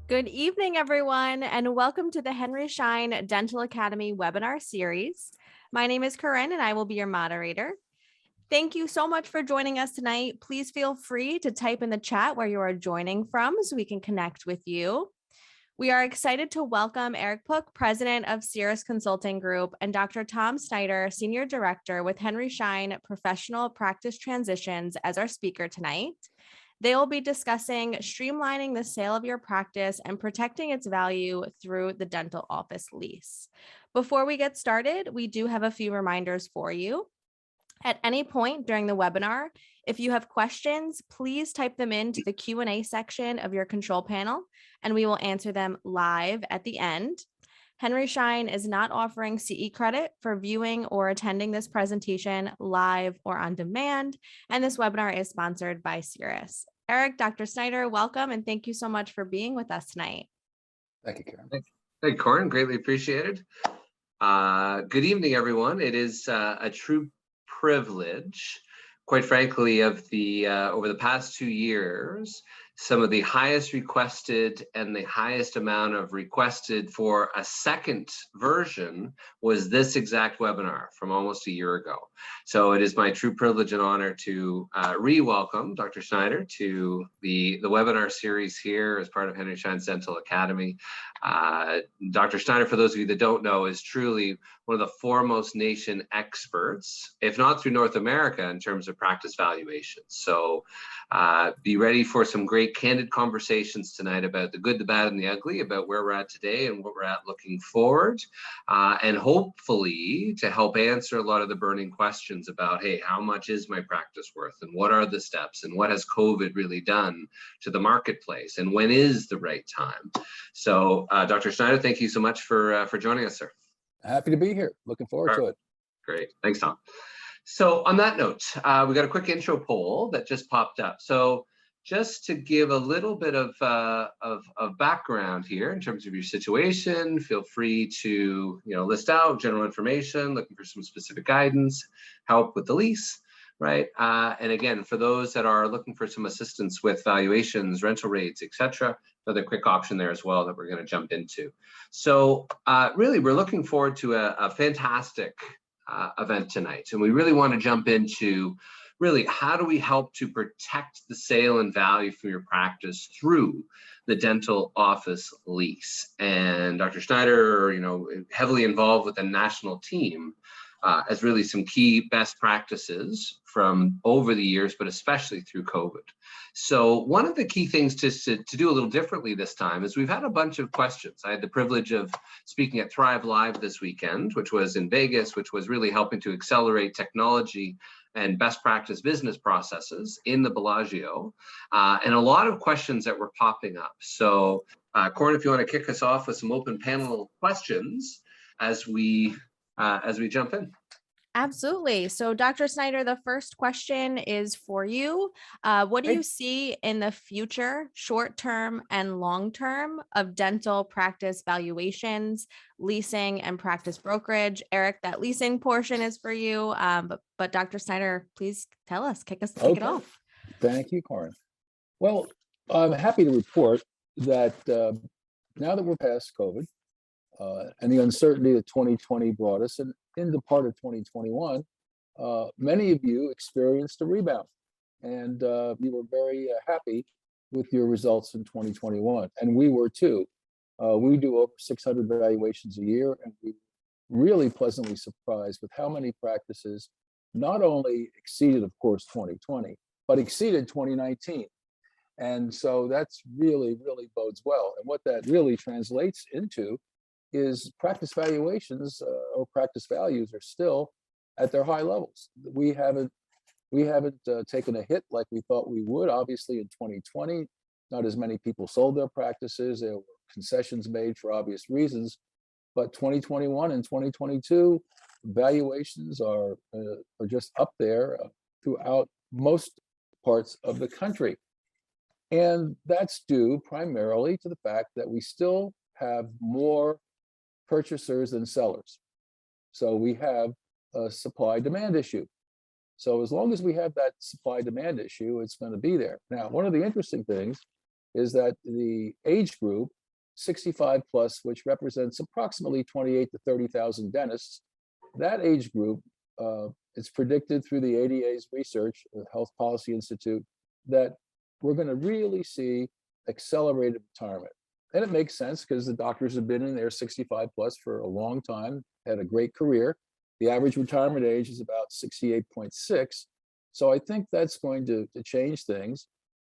Good evening, everyone, and welcome to the Henry Schein Dental Academy webinar series. My name is Corinne, and I will be your moderator. Thank you so much for joining us tonight. Please feel free to type in the chat where you are joining from so we can connect with you. We are excited to welcome Eric Pook, President of Cirrus Consulting Group, and Dr. Tom Snyder, Senior Director with Henry Schein Professional Practice Transitions, as our speaker tonight. They will be discussing streamlining the sale of your practice and protecting its value through the dental office lease. Before we get started, we do have a few reminders for you. At any point during the webinar, if you have questions, please type them into the Q&A section of your control panel, and we will answer them live at the end. Henry Schein is not offering CE credit for viewing or attending this presentation live or on demand, and this webinar is sponsored by Cirrus. Eric, Dr. Snyder, welcome, and thank you so much for being with us tonight. Thank you, Karen. Hey, Corin, greatly appreciated. Good evening, everyone. It is a true privilege, quite frankly, of the over the past 2 years, some of the highest requested and the highest amount of requested for a second version was this exact webinar from almost a year ago. So it is my true privilege and honor to re-welcome Dr. Snyder to the webinar series here as part of Henry Schein's Dental Academy. Dr. Snyder, for those of you that don't know, is truly one of the foremost nation experts, if not through North America, in terms of practice valuation. So be ready for some great candid conversations tonight about the good, the bad, and the ugly, about where we're at today and what we're at looking forward, and hopefully to help answer a lot of the burning questions about, hey, how much is my practice worth, and what are the steps, and what has COVID really done to the marketplace, and when is the right time? So Dr. Snyder, thank you so much for joining us, sir. Happy to be here. Looking forward to it. Great. Thanks, Tom. So on that note, we got a quick intro poll that just popped up. So just to give a little bit of background here in terms of your situation, feel free to list out general information, looking for some specific guidance, help with the lease, right? And again, for those that are looking for some assistance with valuations, rental rates, etc., another quick option there as well that we're going to jump into. So really, we're looking forward to a fantastic event tonight, and we really want to jump into really how do we help to protect the sale and value for your practice through the dental office lease. And Dr. Snyder, heavily involved with the national team, as really some key best practices from over the years, but especially through COVID. So one of the key things to do a little differently this time is we've had a bunch of questions. I had the privilege of speaking at Thrive Live this weekend, which was in Vegas, which was really helping to accelerate technology and best practice business processes in the Bellagio, and a lot of questions that were popping up. So Corin, if you want to kick us off with some open panel questions as we jump in. Absolutely. So Dr. Snyder, the first question is for you. What do you see in the future, short-term and long-term, of dental practice valuations, leasing, and practice brokerage? Eric, that leasing portion is for you. But Dr. Snyder, please tell us, kick it off. Thank you, Corin. Well, I'm happy to report that now that we're past COVID, and the uncertainty that 2020 brought us, and into part of 2021, many of you experienced a rebound, and we were very happy with your results in 2021, and we were too. We do over 600 valuations a year, and we were really pleasantly surprised with how many practices not only exceeded, of course, 2020, but exceeded 2019. And so that's really, really bodes well. And what that really translates into is practice valuations or practice values are still at their high levels. We haven't taken a hit like we thought we would. Obviously, in 2020, not as many people sold their practices. There were concessions made for obvious reasons. But 2021 and 2022, valuations are just up there throughout most parts of the country. And that's due primarily to the fact that we still have more purchasers than sellers. So we have a supply-demand issue. So as long as we have that supply-demand issue, it's going to be there. Now, one of the interesting things is that the age group 65 plus, which represents approximately 28 to 30,000 dentists, that age group, it's predicted through the ADA's research, the Health Policy Institute, that we're going to really see accelerated retirement. And it makes sense because the doctors have been in there 65 plus for a long time, had a great career. The average retirement age is about 68.6. So I think that's going to change things.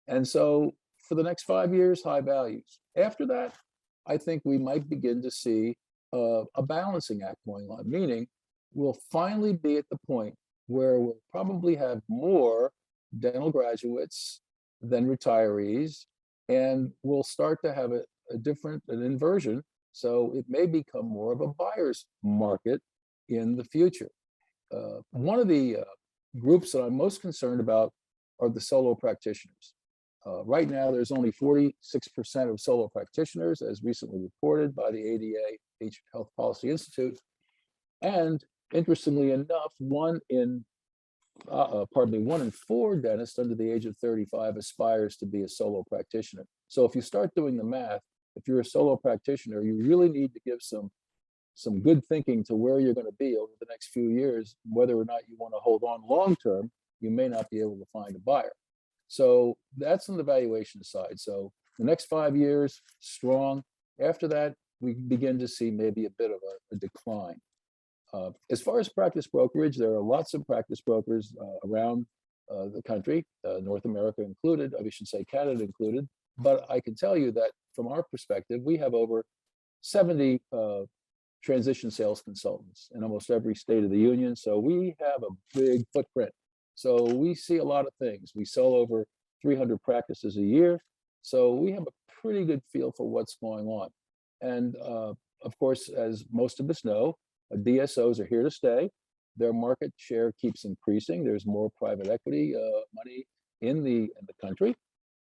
And so for the next 5 years, high values. After that, I think we might begin to see a balancing act going on, meaning we'll finally be at the point where we'll probably have more dental graduates than retirees, and we'll start to have an inversion. So it may become more of a buyer's market in the future. One of the groups that I'm most concerned about are the solo practitioners. Right now, there's only 46% of solo practitioners, as recently reported by the ADA Health Policy Institute. And interestingly enough, one in 4 dentists under the age of 35 aspires to be a solo practitioner. So if you start doing the math, if you're a solo practitioner, you really need to give some good thinking to where you're going to be over the next few years. Whether or not you want to hold on long term, you may not be able to find a buyer. So that's on the valuation side. So the next 5 years, strong. After that, we begin to see maybe a bit of a decline. As far as practice brokerage, there are lots of practice brokers around the country, North America included, I should say Canada included. But I can tell you that from our perspective, we have over 70 transition sales consultants in almost every state of the union. So we have a big footprint. So we see a lot of things. We sell over 300 practices a year. So we have a pretty good feel for what's going on. And of course, as most of us know, DSOs are here to stay. Their market share keeps increasing. There's more private equity money in the country.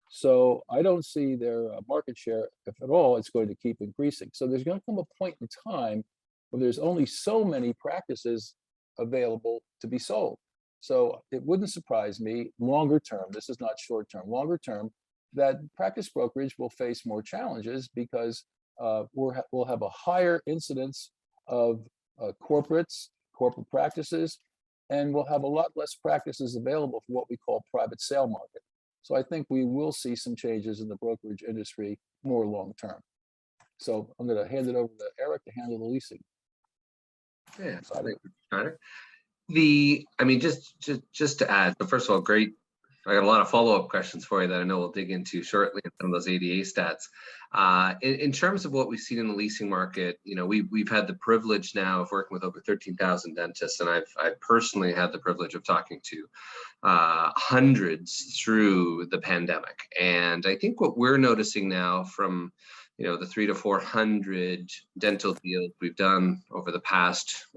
So I don't see their market share, if at all, it's going to keep increasing. So there's going to come a point in time where there's only so many practices available to be sold. So it wouldn't surprise me longer term, this is not short term, longer term, that practice brokerage will face more challenges because we'll have a higher incidence of corporate practices, and we'll have a lot less practices available for what we call private sale market. So I think we will see some changes in the brokerage industry more long term. So I'm going to hand it over to Eric to handle the leasing. Yeah, Snyder. Just to add, but first of all, great. I got a lot of follow-up questions for you that I know we'll dig into shortly in some of those ADA stats. In terms of what we've seen in the leasing market, we've had the privilege now of working with over 13,000 dentists, and I've personally had the privilege of talking to hundreds through the pandemic. And I think what we're noticing now from the 300 to 400 dental deals we've done over the past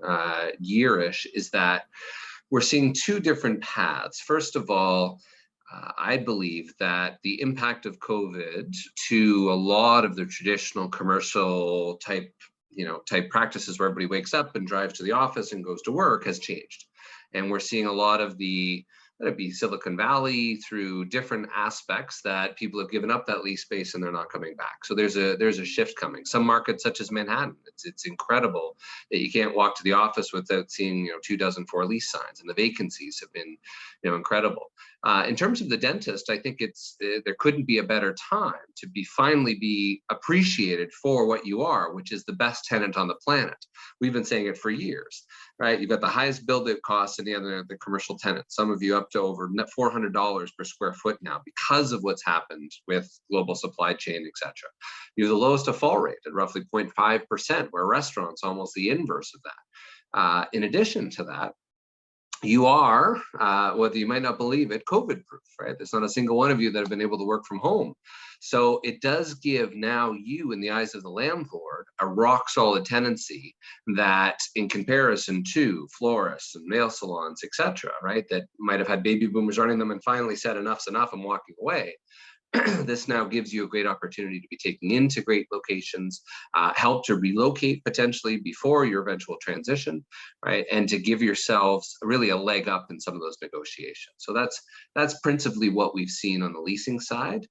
year-ish is that we're seeing two different paths. First of all, I believe that the impact of COVID to a lot of the traditional commercial type practices where everybody wakes up and drives to the office and goes to work has changed. And we're seeing a lot of let it be Silicon Valley through different aspects that people have given up that lease space and they're not coming back. So there's a shift coming. Some markets such as Manhattan, it's incredible that you can't walk to the office without seeing 24 lease signs, and the vacancies have been incredible. In terms of the dentist, I think there couldn't be a better time to finally be appreciated for what you are, which is the best tenant on the planet. We've been saying it for years, right? You've got the highest build-out costs in the commercial tenants. Some of you up to over $400 per square foot now because of what's happened with global supply chain, et cetera. You have the lowest default rate at roughly 0.5%, where restaurants almost the inverse of that. In addition to that, you are, whether you might not believe it, COVID proof, right? There's not a single one of you that have been able to work from home. So it does give now you, in the eyes of the landlord, a rock solid tenancy that in comparison to florists and nail salons, et cetera, right? That might have had baby boomers running them and finally said enough's enough, I'm walking away. This now gives you a great opportunity to be taking into great locations, help to relocate potentially before your eventual transition, right? And to give yourselves really a leg up in some of those negotiations. So that's principally what we've seen on the leasing side.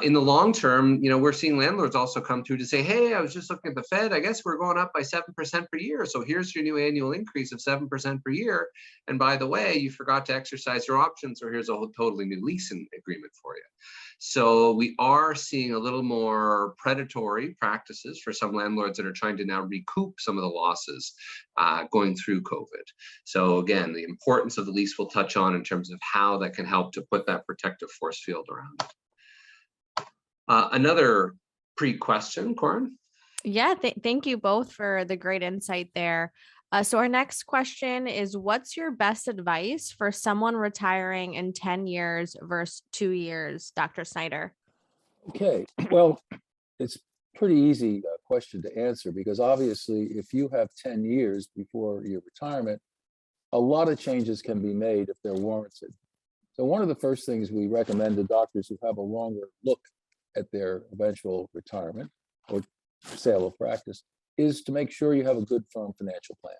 In the long term, we're seeing landlords also come through to say, hey, I was just looking at the Fed. I guess we're going up by 7% per year. So here's your new annual increase of 7% per year. And by the way, you forgot to exercise your options, or here's a totally new leasing agreement for you. So we are seeing a little more predatory practices for some landlords that are trying to now recoup some of the losses going through COVID. So again, the importance of the lease we'll touch on in terms of how that can help to put that protective force field around it. Another pre-question, Corin? Yeah, thank you both for the great insight there. So our next question is, what's your best advice for someone retiring in 10 years versus 2 years, Dr. Snyder? Okay, well, it's pretty easy question to answer, because obviously if you have 10 years before your retirement, a lot of changes can be made if they're warranted. So one of the first things we recommend to doctors who have a longer look at their eventual retirement or sale of practice is to make sure you have a good, firm financial plan.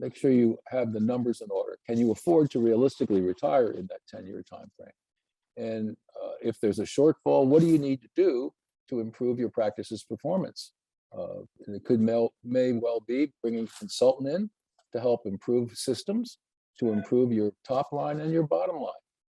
Make sure you have the numbers in order. Can you afford to realistically retire in that 10-year time frame? And if there's a shortfall, what do you need to do to improve your practice's performance? And it may well be bringing a consultant in to help improve systems, to improve your top line and your bottom line.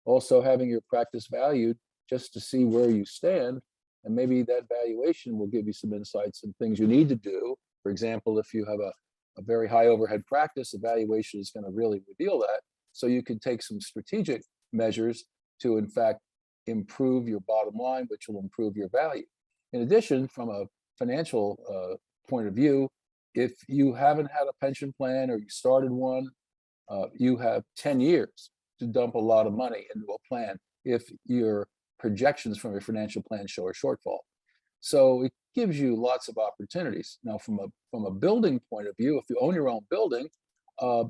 Also having your practice valued just to see where you stand, and maybe that valuation will give you some insights and things you need to do. For example, if you have a very high overhead practice, the valuation is going to really reveal that. So you can take some strategic measures to, in fact, improve your bottom line, which will improve your value. In addition, from a financial point of view, if you haven't had a pension plan or you started one, you have 10 years to dump a lot of money into a plan if your projections from your financial plan show a shortfall. So it gives you lots of opportunities. Now, from a building point of view, if you own your own building, do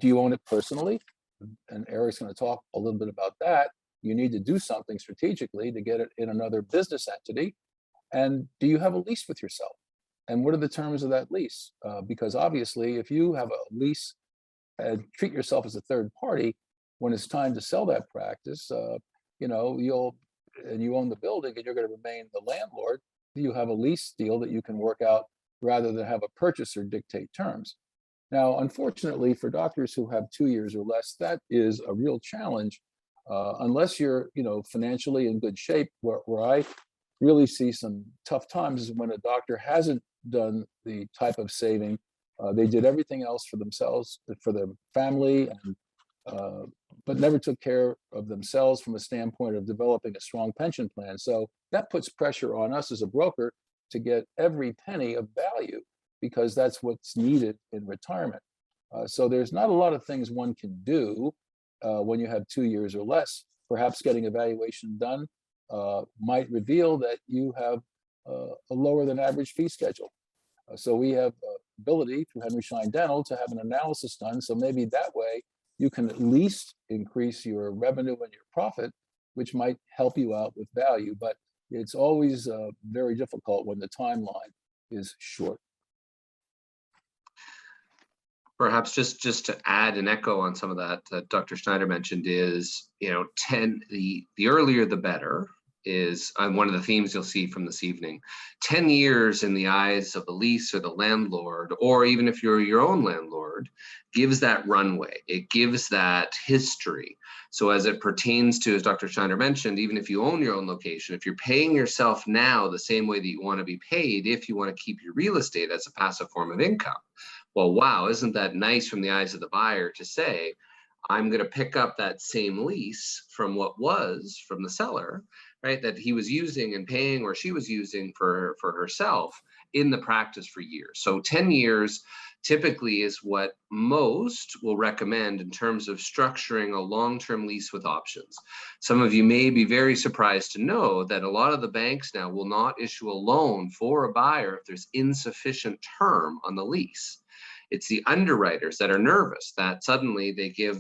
you own it personally? And Eric's going to talk a little bit about that. You need to do something strategically to get it in another business entity. And do you have a lease with yourself? And what are the terms of that lease? Because obviously, if you have a lease and treat yourself as a third party, when it's time to sell that practice, you own the building and you're going to remain the landlord, you have a lease deal that you can work out rather than have a purchaser dictate terms. Now, unfortunately, for doctors who have 2 years or less, that is a real challenge, unless you're, financially in good shape. Where I really see some tough times is when a doctor hasn't done the type of saving. They did everything else for themselves, for their family, but never took care of themselves from a standpoint of developing a strong pension plan. So that puts pressure on us as a broker to get every penny of value, because that's what's needed in retirement. So there's not a lot of things one can do when you have 2 years or less. Perhaps getting a valuation done might reveal that you have a lower than average fee schedule. So we have ability through Henry Schein Dental to have an analysis done. So maybe that way you can at least increase your revenue and your profit, which might help you out with value. But it's always very difficult when the timeline is short. Perhaps just to add an echo on some of that Dr. Snyder mentioned is, the earlier the better is one of the themes you'll see from this evening. 10 years in the eyes of the lease or the landlord, or even if you're your own landlord, gives that runway. It gives that history. So as it pertains to, as Dr. Snyder mentioned, even if you own your own location, if you're paying yourself now the same way that you want to be paid, if you want to keep your real estate as a passive form of income, well, wow, isn't that nice from the eyes of the buyer to say, I'm going to pick up that same lease from what was from the seller, right, that he was using and paying, or she was using for herself in the practice for years. So 10 years typically is what most will recommend in terms of structuring a long-term lease with options. Some of you may be very surprised to know that a lot of the banks now will not issue a loan for a buyer if there's insufficient term on the lease. It's the underwriters that are nervous that suddenly they give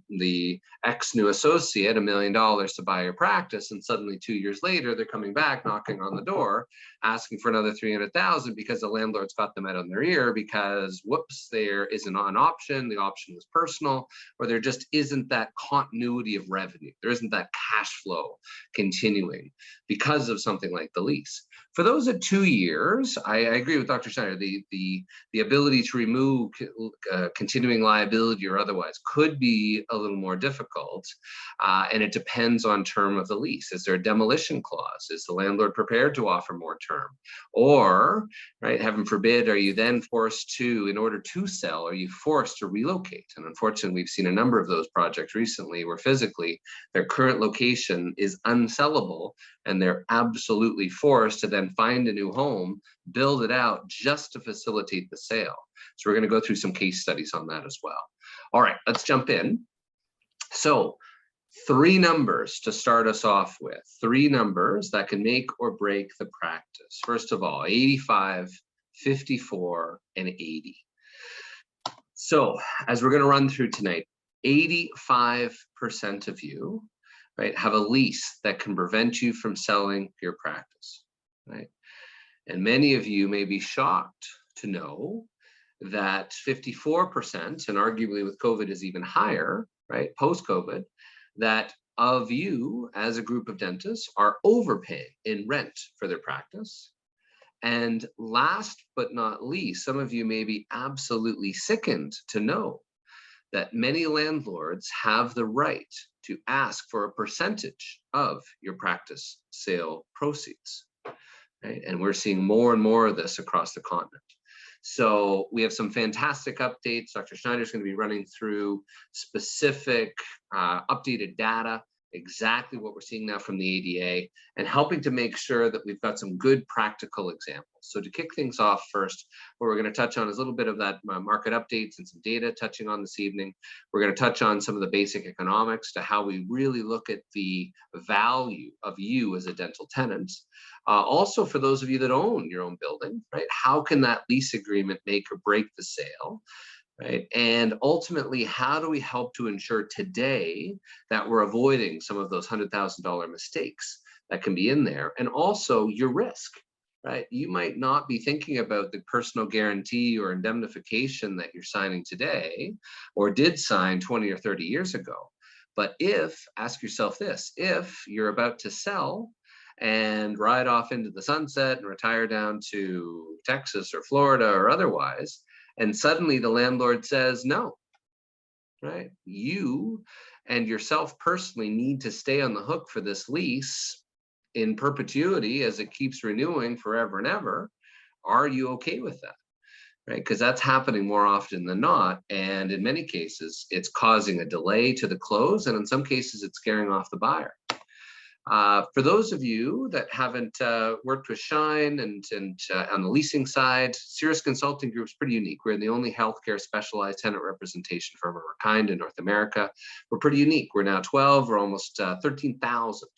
the ex-new associate $1 million to buy your practice, and suddenly 2 years later, they're coming back knocking on the door, asking for another $300,000 because the landlord's got them out on their ear because, whoops, there isn't an option, the option was personal, or there just isn't that continuity of revenue. There isn't that cash flow continuing because of something like the lease. For those at 2 years, I agree with Dr. Snyder, the ability to remove continuing liability or otherwise could be a little more difficult, and it depends on term of the lease. Is there a demolition clause? Is the landlord prepared to offer more term? Or, right, heaven forbid, are you then forced to, in order to sell, are you forced to relocate? And unfortunately, we've seen a number of those projects recently where physically their current location is unsellable, and they're absolutely forced to then find a new home, build it out just to facilitate the sale. So we're going to go through some case studies on that as well. All right, let's jump in. So 3 numbers to start us off with, 3 numbers that can make or break the practice. First of all, 85, 54, and 80. So as we're going to run through tonight, 85% of you, right, have a lease that can prevent you from selling your practice, right? And many of you may be shocked to know that 54%, and arguably with COVID is even higher, right, post-COVID, that of you as a group of dentists are overpaying in rent for their practice. And last but not least, some of you may be absolutely sickened to know that many landlords have the right to ask for a percentage of your practice sale proceeds, right? And we're seeing more and more of this across the continent. So we have some fantastic updates. Dr. Snyder is going to be running through specific updated data, exactly what we're seeing now from the ADA, and helping to make sure that we've got some good practical examples. So to kick things off first, what we're going to touch on is a little bit of that market updates and some data touching on this evening. We're going to touch on some of the basic economics to how we really look at the value of you as a dental tenant. Also, for those of you that own your own building, right, how can that lease agreement make or break the sale? Right? And ultimately, how do we help to ensure today that we're avoiding some of those $100,000 mistakes that can be in there? And also your risk, right? You might not be thinking about the personal guarantee or indemnification that you're signing today or did sign 20 or 30 years ago. But ask yourself this, if you're about to sell and ride off into the sunset and retire down to Texas or Florida or otherwise, and suddenly the landlord says no, right? You and yourself personally need to stay on the hook for this lease in perpetuity as it keeps renewing forever and ever. Are you okay with that? Right? Because that's happening more often than not. And in many cases, it's causing a delay to the close. And in some cases, it's scaring off the buyer. For those of you that haven't worked with Schein and on the leasing side, Cirrus Consulting Group is pretty unique. We're the only healthcare specialized tenant representation firm of our kind in North America. We're pretty unique. We're now 12, we're almost 13,000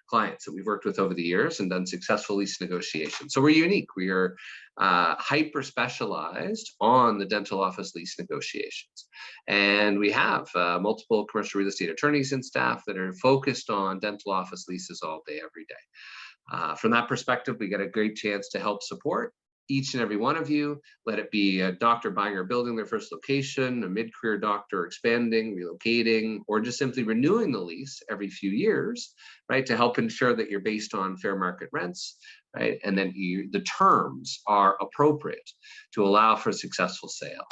clients that we've worked with over the years and done successful lease negotiations. So we're unique. We are hyper specialized on the dental office lease negotiations. And we have multiple commercial real estate attorneys and staff that are focused on dental office leases all day, every day. From that perspective, we get a great chance to help support each and every one of you, let it be a doctor buying or building their first location, a mid-career doctor expanding, relocating, or just simply renewing the lease every few years, right, to help ensure that you're based on fair market rents, right, and then the terms are appropriate to allow for a successful sale.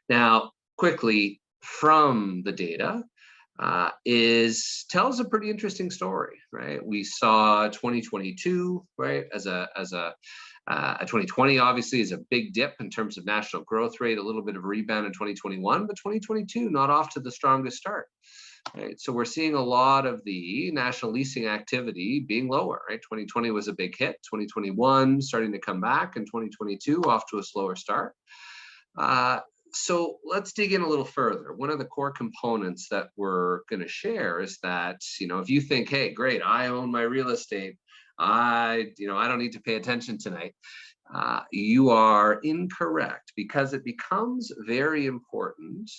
Now, quickly from the data, tells a pretty interesting story, right? We saw 2022, right, as a 2020 obviously is a big dip in terms of national growth rate, a little bit of a rebound in 2021, but 2022 not off to the strongest start. Right, so we're seeing a lot of the national leasing activity being lower. Right, 2020 was a big hit, 2021 starting to come back, and 2022 off to a slower start. So let's dig in a little further. One of the core components that we're going to share is that, if you think, hey, great, I own my real estate, I don't need to pay attention tonight. You are incorrect, because it becomes very important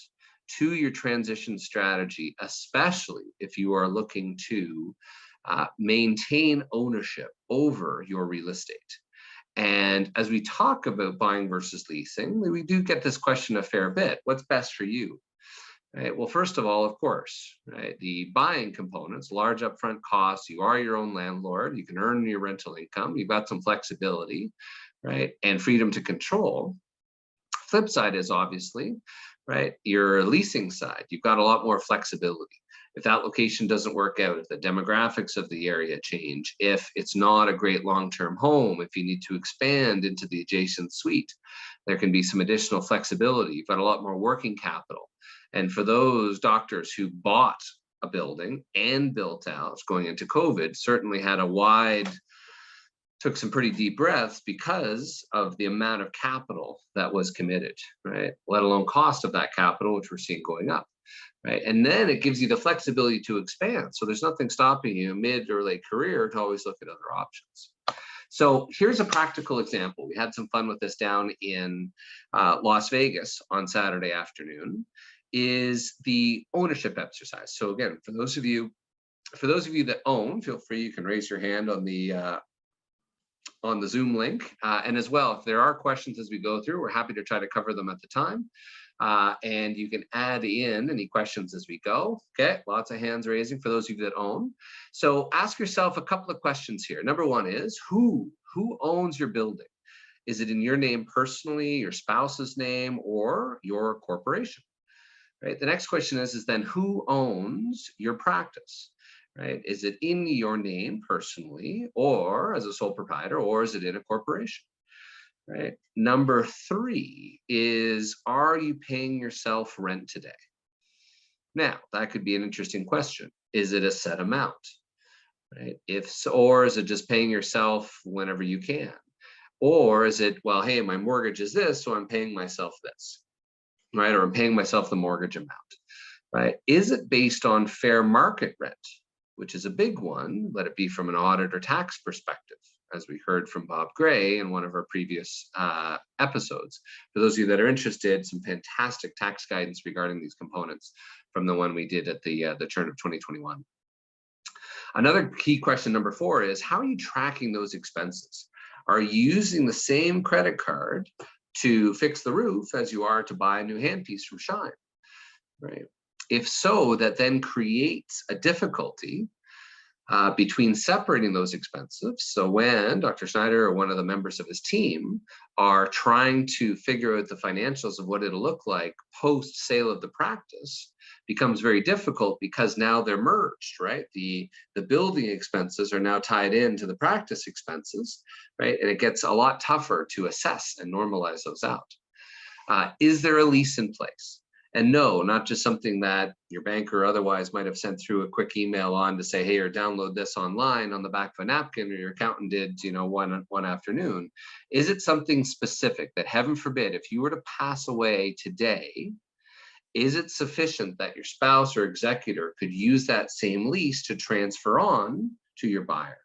to your transition strategy, especially if you are looking to maintain ownership over your real estate. And as we talk about buying versus leasing, we do get this question a fair bit. What's best for you? Right. Well, first of all, of course, right, the buying components, large upfront costs, you are your own landlord, you can earn your rental income, you've got some flexibility, right, and freedom to control. Flip side is obviously, right, your leasing side, you've got a lot more flexibility. If that location doesn't work out, if the demographics of the area change, if it's not a great long-term home, if you need to expand into the adjacent suite, there can be some additional flexibility. You've got a lot more working capital. And for those doctors who bought a building and built out going into COVID, certainly had took some pretty deep breaths because of the amount of capital that was committed, right? Let alone cost of that capital, which we're seeing going up, right? And then it gives you the flexibility to expand. So there's nothing stopping you mid or late career to always look at other options. So here's a practical example. We had some fun with this down in Las Vegas on Saturday afternoon. Is the ownership exercise. So again, for those of you that own, feel free, you can raise your hand on the Zoom link. And as well, if there are questions as we go through, we're happy to try to cover them at the time. And you can add in any questions as we go. Okay, lots of hands raising for those of you that own. So ask yourself a couple of questions here. Number one is, who owns your building? Is it in your name personally, your spouse's name, or your corporation? Right. The next question is then who owns your practice? Right. Is it in your name personally, or as a sole proprietor, or is it in a corporation? Right. Number three is, are you paying yourself rent today? Now, that could be an interesting question. Is it a set amount? Right. If so, or is it just paying yourself whenever you can? Or is it, well, hey, my mortgage is this, so I'm paying myself this. Right, or I'm paying myself the mortgage amount, right? Is it based on fair market rent, which is a big one, let it be from an audit or tax perspective, as we heard from Bob Gray in one of our previous episodes. For those of you that are interested, some fantastic tax guidance regarding these components from the one we did at the turn of 2021. Another key question, number four, is how are you tracking those expenses? Are you using the same credit card to fix the roof as you are to buy a new handpiece from Schein, right? If so, that then creates a difficulty between separating those expenses. So when Dr. Snyder or one of the members of his team are trying to figure out the financials of what it'll look like post sale of the practice, becomes very difficult because now they're merged, right? The building expenses are now tied into the practice expenses, right? And it gets a lot tougher to assess and normalize those out. Is there a lease in place? And no, not just something that your banker or otherwise might have sent through a quick email on to say, hey, or download this online on the back of a napkin, or your accountant did, one afternoon. Is it something specific that, heaven forbid, if you were to pass away today, is it sufficient that your spouse or executor could use that same lease to transfer on to your buyer?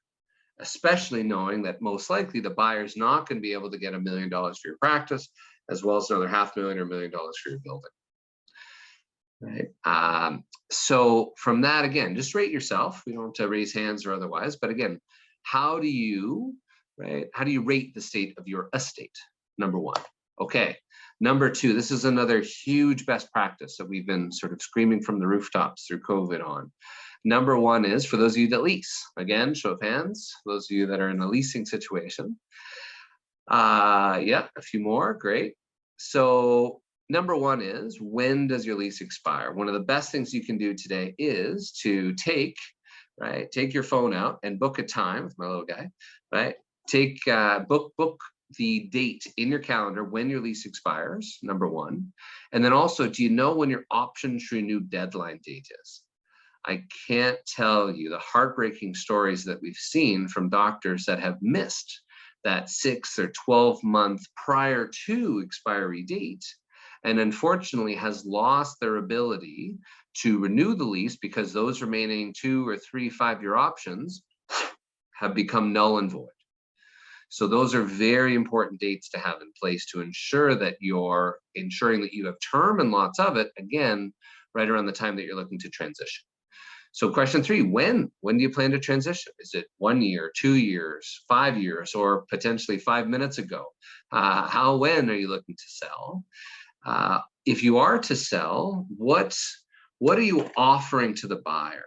Especially knowing that most likely the buyer's not going to be able to get $1 million for your practice, as well as another $500,000 or $1 million for your building. Right. So from that, again, just rate yourself. We don't have to raise hands or otherwise, but again, how do you rate the state of your estate? Number one. Okay. Number two, this is another huge best practice that we've been sort of screaming from the rooftops through COVID on. Number one is, for those of you that lease, again, show of hands, those of you that are in a leasing situation. Yeah, a few more, great. So number one is, when does your lease expire? One of the best things you can do today is to take your phone out and book a time with my little guy, right? Book the date in your calendar when your lease expires, number one. And then also, do you know when your option to renew deadline date is? I can't tell you the heartbreaking stories that we've seen from doctors that have missed that 6 or 12 month prior to expiry date, and unfortunately has lost their ability to renew the lease because those remaining 2 or 3 5-year options have become null and void. So those are very important dates to have in place to ensure that you're ensuring that you have term and lots of it, again, right around the time that you're looking to transition. So question 3, when do you plan to transition? Is it 1 year, 2 years, 5 years, or potentially 5 minutes ago? When are you looking to sell? If you are to sell, what are you offering to the buyer?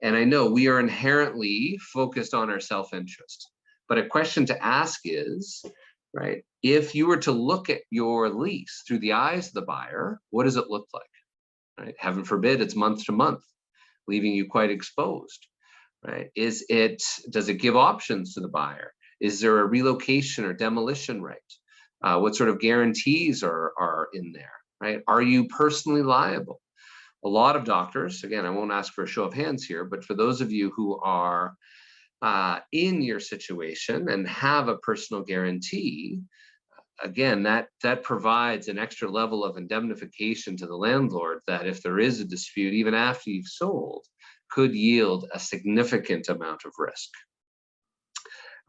And I know we are inherently focused on our self-interest, but a question to ask is, right, if you were to look at your lease through the eyes of the buyer, what does it look like? Right? Heaven forbid it's month to month, leaving you quite exposed, right? Does it give options to the buyer? Is there a relocation or demolition right? What sort of guarantees are in there, right? Are you personally liable? A lot of doctors, again, I won't ask for a show of hands here, but for those of you who are in your situation and have a personal guarantee, again, that provides an extra level of indemnification to the landlord that if there is a dispute, even after you've sold, could yield a significant amount of risk.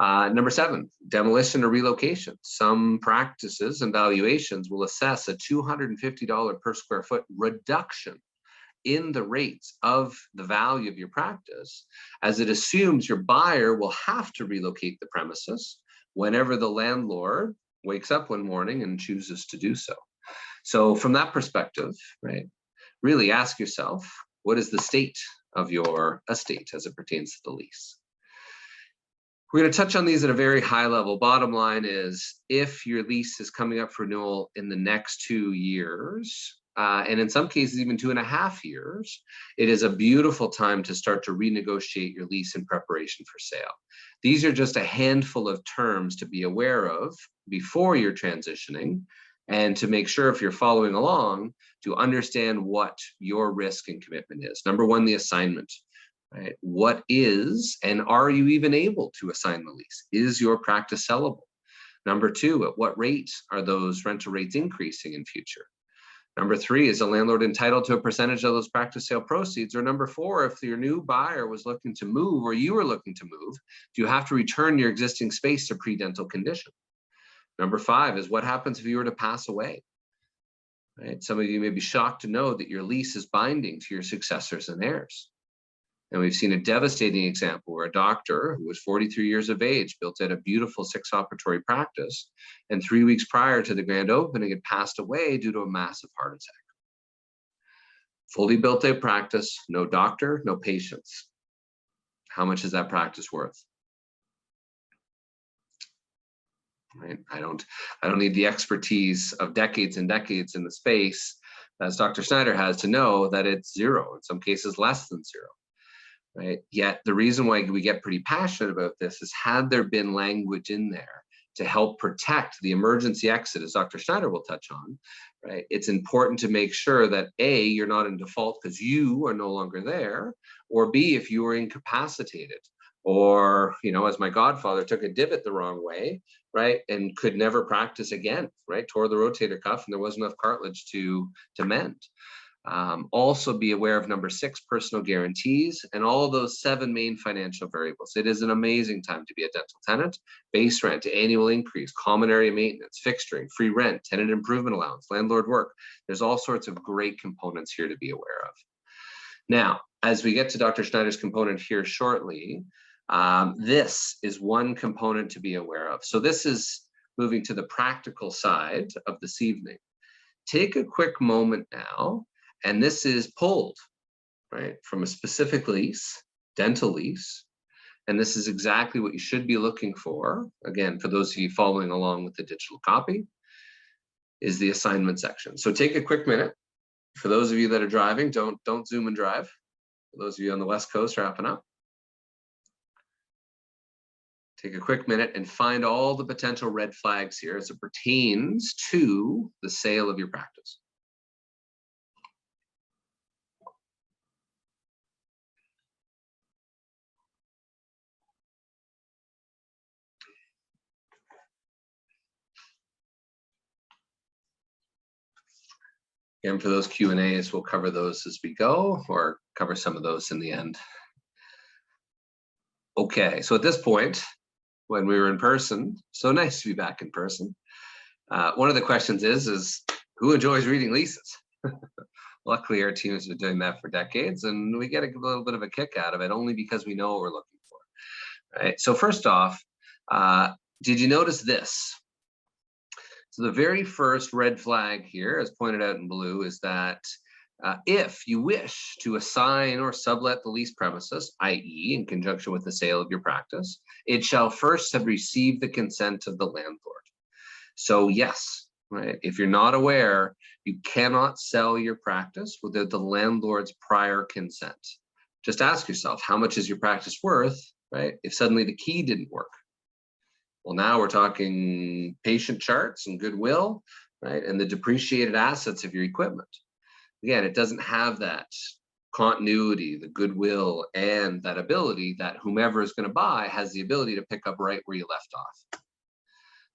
Number 7, demolition or relocation. Some practices and valuations will assess a $250 per square foot reduction in the rates of the value of your practice, as it assumes your buyer will have to relocate the premises whenever the landlord wakes up one morning and chooses to do so. So from that perspective, right, really ask yourself, what is the state of your estate as it pertains to the lease? We're going to touch on these at a very high level. Bottom line is, if your lease is coming up for renewal in the next 2 years, and in some cases even 2.5 years, it is a beautiful time to start to renegotiate your lease in preparation for sale. These are just a handful of terms to be aware of before you're transitioning, and to make sure, if you're following along, to understand what your risk and commitment is. Number 1, the assignment. Right? What is, and are you even able to assign the lease? Is your practice sellable? Number 2, at what rate are those rental rates increasing in future? Number 3, is a landlord entitled to a percentage of those practice sale proceeds? Or number 4, if your new buyer was looking to move, or you were looking to move, do you have to return your existing space to pre-dental condition? Number 5 is, what happens if you were to pass away? Right? Some of you may be shocked to know that your lease is binding to your successors and heirs. And we've seen a devastating example where a doctor who was 43 years of age built out a beautiful 6-operatory practice, and 3 weeks prior to the grand opening had passed away due to a massive heart attack. Fully built out practice, no doctor, no patients. How much is that practice worth? Right? I don't need the expertise of decades and decades in the space as Dr. Snyder has to know that it's zero, in some cases less than zero. Right? Yet the reason why we get pretty passionate about this is, had there been language in there to help protect the emergency exit, as Dr. Snyder will touch on, right? It's important to make sure that A, you're not in default because you are no longer there, or B, if you were incapacitated, or, you know, as my godfather took a divot the wrong way, right, and could never practice again, right, tore the rotator cuff and there wasn't enough cartilage to mend. Also be aware of number 6, personal guarantees, and all of those 7 main financial variables. It is an amazing time to be a dental tenant. Base rent, annual increase, common area maintenance, fixturing, free rent, tenant improvement allowance, landlord work. There's all sorts of great components here to be aware of. Now, as we get to Dr. Snyder's component here shortly, this is one component to be aware of. So this is moving to the practical side of this evening. Take a quick moment now. And this is pulled, right, from a specific lease, dental lease. And this is exactly what you should be looking for. Again, for those of you following along with the digital copy, is the assignment section. So take a quick minute. For those of you that are driving, don't zoom and drive. For those of you on the West Coast wrapping up, take a quick minute and find all the potential red flags here as it pertains to the sale of your practice. And for those Q&As, we'll cover those as we go, or cover some of those in the end. Okay, so at this point, when we were in person. So nice to be back in person. One of the questions is who enjoys reading leases? Luckily, our team has been doing that for decades, and we get a little bit of a kick out of it only because we know what we're looking for. Right? So first off, did you notice this? So the very first red flag here, as pointed out in blue, is that if you wish to assign or sublet the lease premises, i.e. in conjunction with the sale of your practice, it shall first have received the consent of the landlord. So yes, right, if you're not aware, you cannot sell your practice without the landlord's prior consent. Just ask yourself, how much is your practice worth, right? If suddenly the key didn't work. Well, now we're talking patient charts and goodwill, right? And the depreciated assets of your equipment. Again, it doesn't have that continuity, the goodwill, and that ability that whomever is going to buy has the ability to pick up right where you left off.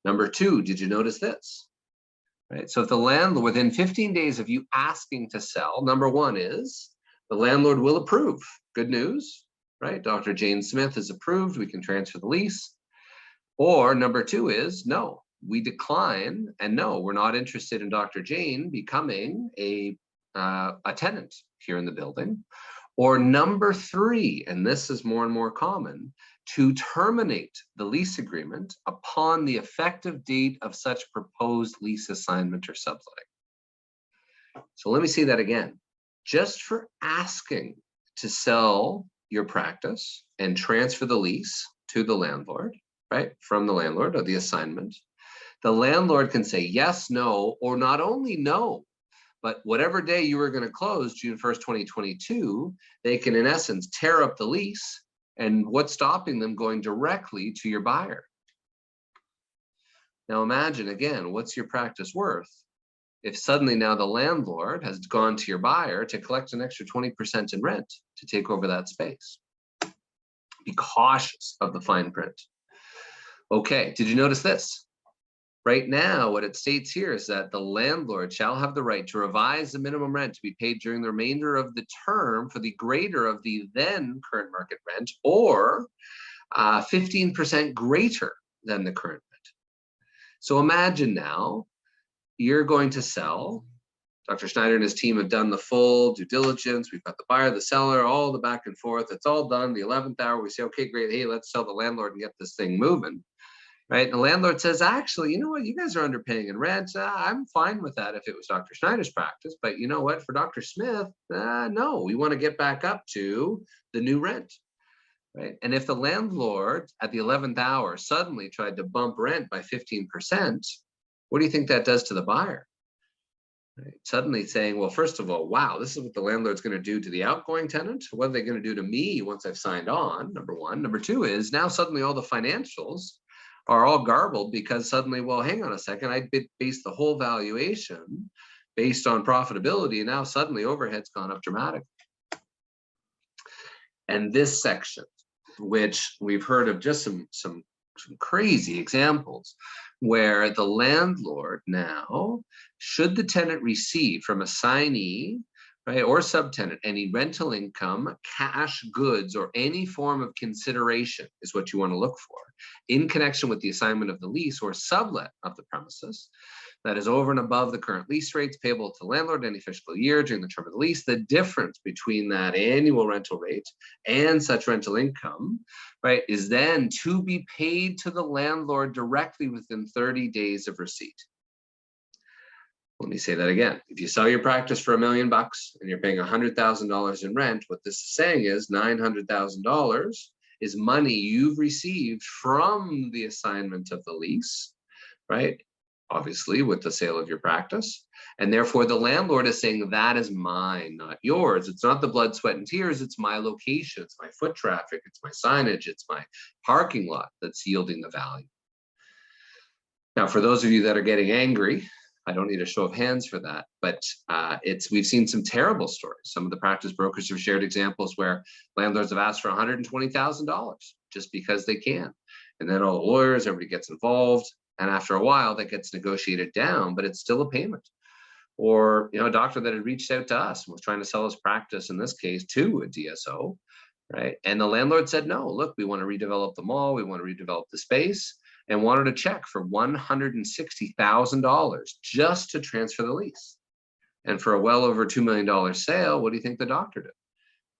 Number two, did you notice this? Right. So if the landlord, within 15 days of you asking to sell, number one is the landlord will approve. Good news, right? Dr. Jane Smith is approved. We can transfer the lease. Or number two is no, we decline, and no, we're not interested in Dr. Jane becoming a tenant here in the building. Or number three, and this is more and more common, to terminate the lease agreement upon the effective date of such proposed lease assignment or subletting. So let me say that again. Just for asking to sell your practice and transfer the lease to the landlord, right, from the landlord of the assignment, the landlord can say yes, no, or not only no, but whatever day you were going to close, June 1st, 2022, they can, in essence, tear up the lease. And what's stopping them going directly to your buyer? Now imagine, again, what's your practice worth if suddenly now the landlord has gone to your buyer to collect an extra 20% in rent to take over that space? Be cautious of the fine print. Okay, did you notice this? Right now, what it states here is that the landlord shall have the right to revise the minimum rent to be paid during the remainder of the term for the greater of the then current market rent, or 15% greater than the current rent. So imagine now you're going to sell. Dr. Snyder and his team have done the full due diligence. We've got the buyer, the seller, all the back and forth. It's all done. The 11th hour, we say, okay, great. Hey, let's sell the landlord and get this thing moving. Right, and the landlord says, actually, you know what, you guys are underpaying in rent. I'm fine with that if it was Dr. Snyder's practice, but you know what, for Dr. Smith, no, we want to get back up to the new rent. Right, and if the landlord at the 11th hour suddenly tried to bump rent by 15%, what do you think that does to the buyer? Right, suddenly saying, well, first of all, wow, this is what the landlord's going to do to the outgoing tenant. What are they going to do to me once I've signed on? Number one. Number two is now suddenly all the financials are all garbled because suddenly, well, hang on a second, I based the whole valuation based on profitability, and now suddenly overhead's gone up dramatically. And this section, which we've heard of just some crazy examples, where the landlord now, should the tenant receive from assignee, right, or subtenant any rental income, cash, goods, or any form of consideration is what you want to look for in connection with the assignment of the lease or sublet of the premises that is over and above the current lease rates payable to the landlord any fiscal year during the term of the lease. The difference between that annual rental rate and such rental income, right, is then to be paid to the landlord directly within 30 days of receipt. Let me say that again. If you sell your practice for $1 million and you're paying $100,000 in rent, what this is saying is $900,000 is money you've received from the assignment of the lease, right? Obviously with the sale of your practice. And therefore the landlord is saying that is mine, not yours. It's not the blood, sweat, and tears. It's my location. It's my foot traffic. It's my signage. It's my parking lot that's yielding the value. Now, for those of you that are getting angry, I don't need a show of hands for that, but we've seen some terrible stories. Some of the practice brokers have shared examples where landlords have asked for $120,000 just because they can. And then all the lawyers, everybody gets involved. And after a while that gets negotiated down, but it's still a payment. Or, you know, a doctor that had reached out to us and was trying to sell his practice, in this case, to a DSO, right? And the landlord said, no, look, we want to redevelop the mall, we want to redevelop the space, and wanted a check for $160,000 just to transfer the lease. And for a well over $2 million sale, what do you think the doctor did?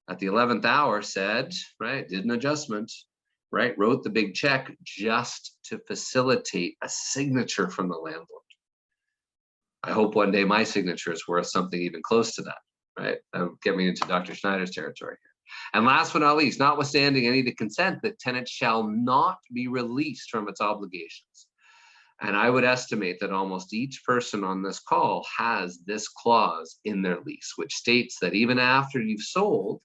At the 11th hour said, right, did an adjustment, right, wrote the big check just to facilitate a signature from the landlord. I hope one day my signature is worth something even close to that, right? That'll get me into Dr. Schneider's territory here. And last but not least, notwithstanding any of the consent, the tenant shall not be released from its obligations. And I would estimate that almost each person on this call has this clause in their lease, which states that even after you've sold,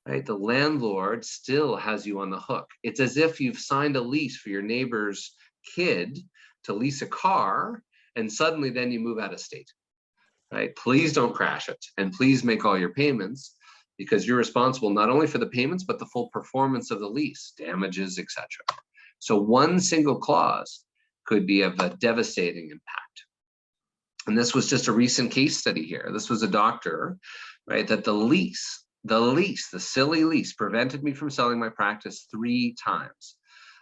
right, the landlord still has you on the hook. It's as if you've signed a lease for your neighbor's kid to lease a car, and suddenly then you move out of state, right? Please don't crash it, and please make all your payments, because you're responsible not only for the payments, but the full performance of the lease, damages, etc. So one single clause could be of a devastating impact. And this was just a recent case study here. This was a doctor, right, that the silly lease prevented me from selling my practice 3 times.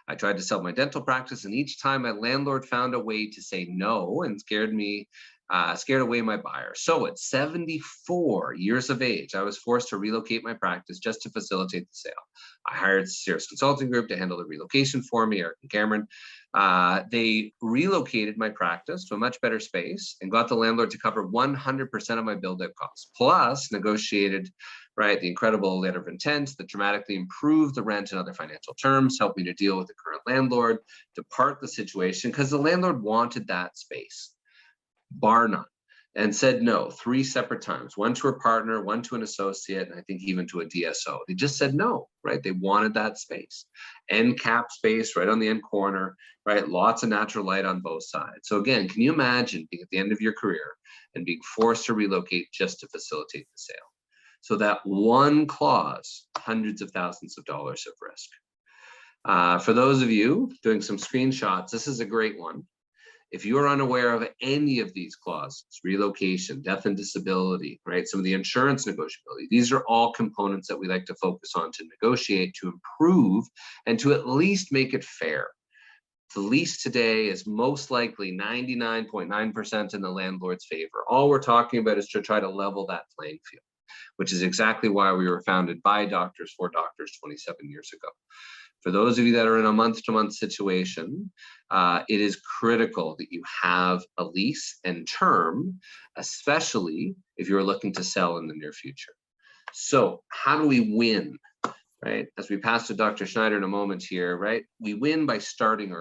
I tried to sell my dental practice, and each time my landlord found a way to say no and scared away my buyer. So at 74 years of age, I was forced to relocate my practice just to facilitate the sale. I hired Cirrus Consulting Group to handle the relocation for me, Eric and Cameron. They relocated my practice to a much better space and got the landlord to cover 100% of my build-out costs, plus negotiated, right, the incredible letter of intent that dramatically improved the rent and other financial terms, helped me to deal with the current landlord, to part the situation, because the landlord wanted that space, bar none, and said no 3 separate times, one to her partner, one to an associate, and I think even to a DSO. They just said no, right? They wanted that space. End cap space right on the end corner, right? Lots of natural light on both sides. So again, can you imagine being at the end of your career and being forced to relocate just to facilitate the sale? So that one clause, hundreds of thousands of dollars of risk. For those of you doing some screenshots, this is a great one. If you are unaware of any of these clauses, relocation, death and disability, right, some of the insurance negotiability, these are all components that we like to focus on to negotiate, to improve, and to at least make it fair. The lease today is most likely 99.9% in the landlord's favor. All we're talking about is to try to level that playing field, which is exactly why we were founded by doctors for doctors 27 years ago. For those of you that are in a month-to-month situation, it is critical that you have a lease and term, especially if you're looking to sell in the near future. So how do we win, right? As we pass to Dr. Schneider in a moment here, right? We win by starting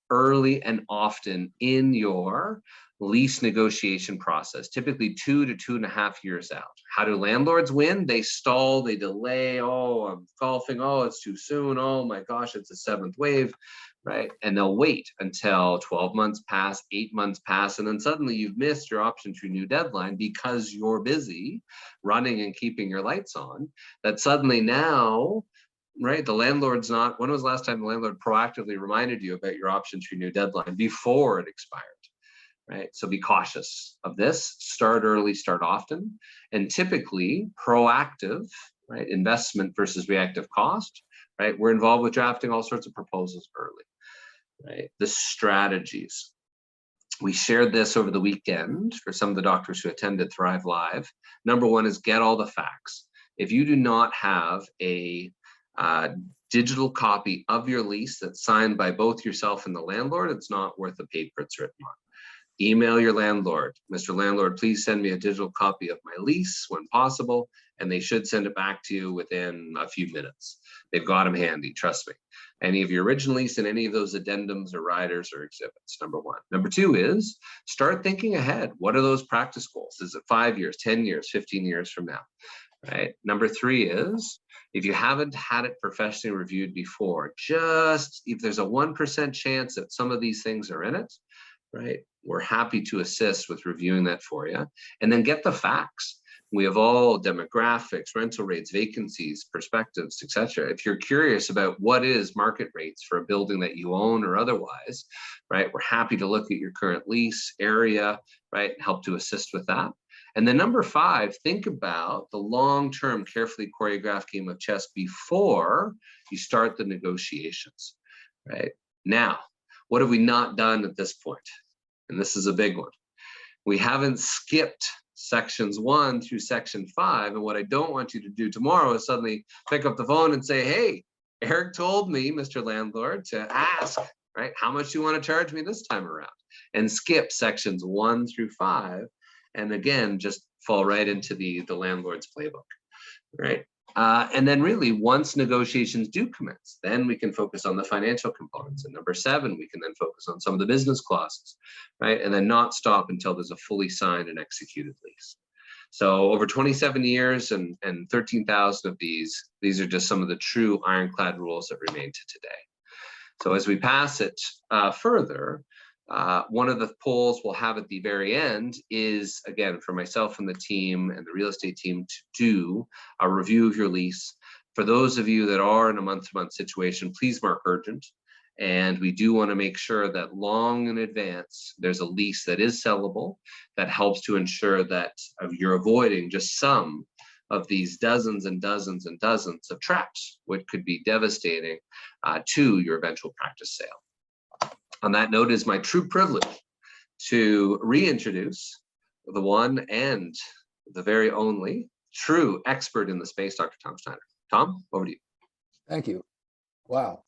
early and often in your lease negotiation process, typically 2 to 2.5 years out. How do landlords win? They stall, they delay. Oh, I'm golfing. Oh, it's too soon. Oh my gosh, it's a 7th wave, right? And they'll wait until 12 months pass, 8 months pass, and then suddenly you've missed your option to renew deadline because you're busy running and keeping your lights on. That suddenly now, right, the landlord's not, when was the last time the landlord proactively reminded you about your option to renew deadline before it expired? Right? So be cautious of this. Start early, start often, and typically proactive, right? Investment versus reactive cost, right? We're involved with drafting all sorts of proposals early, right? The strategies. We shared this over the weekend for some of the doctors who attended Thrive Live. Number 1 is get all the facts. If you do not have a digital copy of your lease that's signed by both yourself and the landlord, it's not worth the paper it's written on. Email your landlord. Mr. Landlord, please send me a digital copy of my lease when possible, and they should send it back to you within a few minutes. They've got them handy, trust me. Any of your original lease and any of those addendums or riders or exhibits, number 1. Number 2 is start thinking ahead. What are those practice goals? Is it 5 years, 10 years, 15 years from now? Right. Number 3 is, if you haven't had it professionally reviewed before, just if there's a 1% chance that some of these things are in it, right, we're happy to assist with reviewing that for you. And then get the facts. We have all demographics, rental rates, vacancies, perspectives, etc. If you're curious about what is market rates for a building that you own or otherwise, right, we're happy to look at your current lease area, right, help to assist with that. And then number 5, think about the long-term, carefully choreographed game of chess before you start the negotiations, right? Now, what have we not done at this point? And this is a big one. We haven't skipped sections 1 through section 5. And what I don't want you to do tomorrow is suddenly pick up the phone and say, hey, Eric told me, Mr. Landlord, to ask, right, how much do you want to charge me this time around? And skip sections 1 through 5. And again, just fall right into the landlord's playbook, right? And then really, once negotiations do commence, then we can focus on the financial components. And number 7, we can then focus on some of the business clauses, right? And then not stop until there's a fully signed and executed lease. So over 27 years and 13,000 of these are just some of the true ironclad rules that remain to today. So as we pass it further, one of the polls we'll have at the very end is, again, for myself and the team and the real estate team to do a review of your lease. For those of you that are in a month-to-month situation, please mark urgent. And we do want to make sure that long in advance, there's a lease that is sellable that helps to ensure that you're avoiding just some of these dozens and dozens and dozens of traps, which could be devastating to your eventual practice sale. On that note, it is my true privilege to reintroduce the one and the very only true expert in the space, Dr. Tom Snyder. Tom, over to you. Thank you. Wow.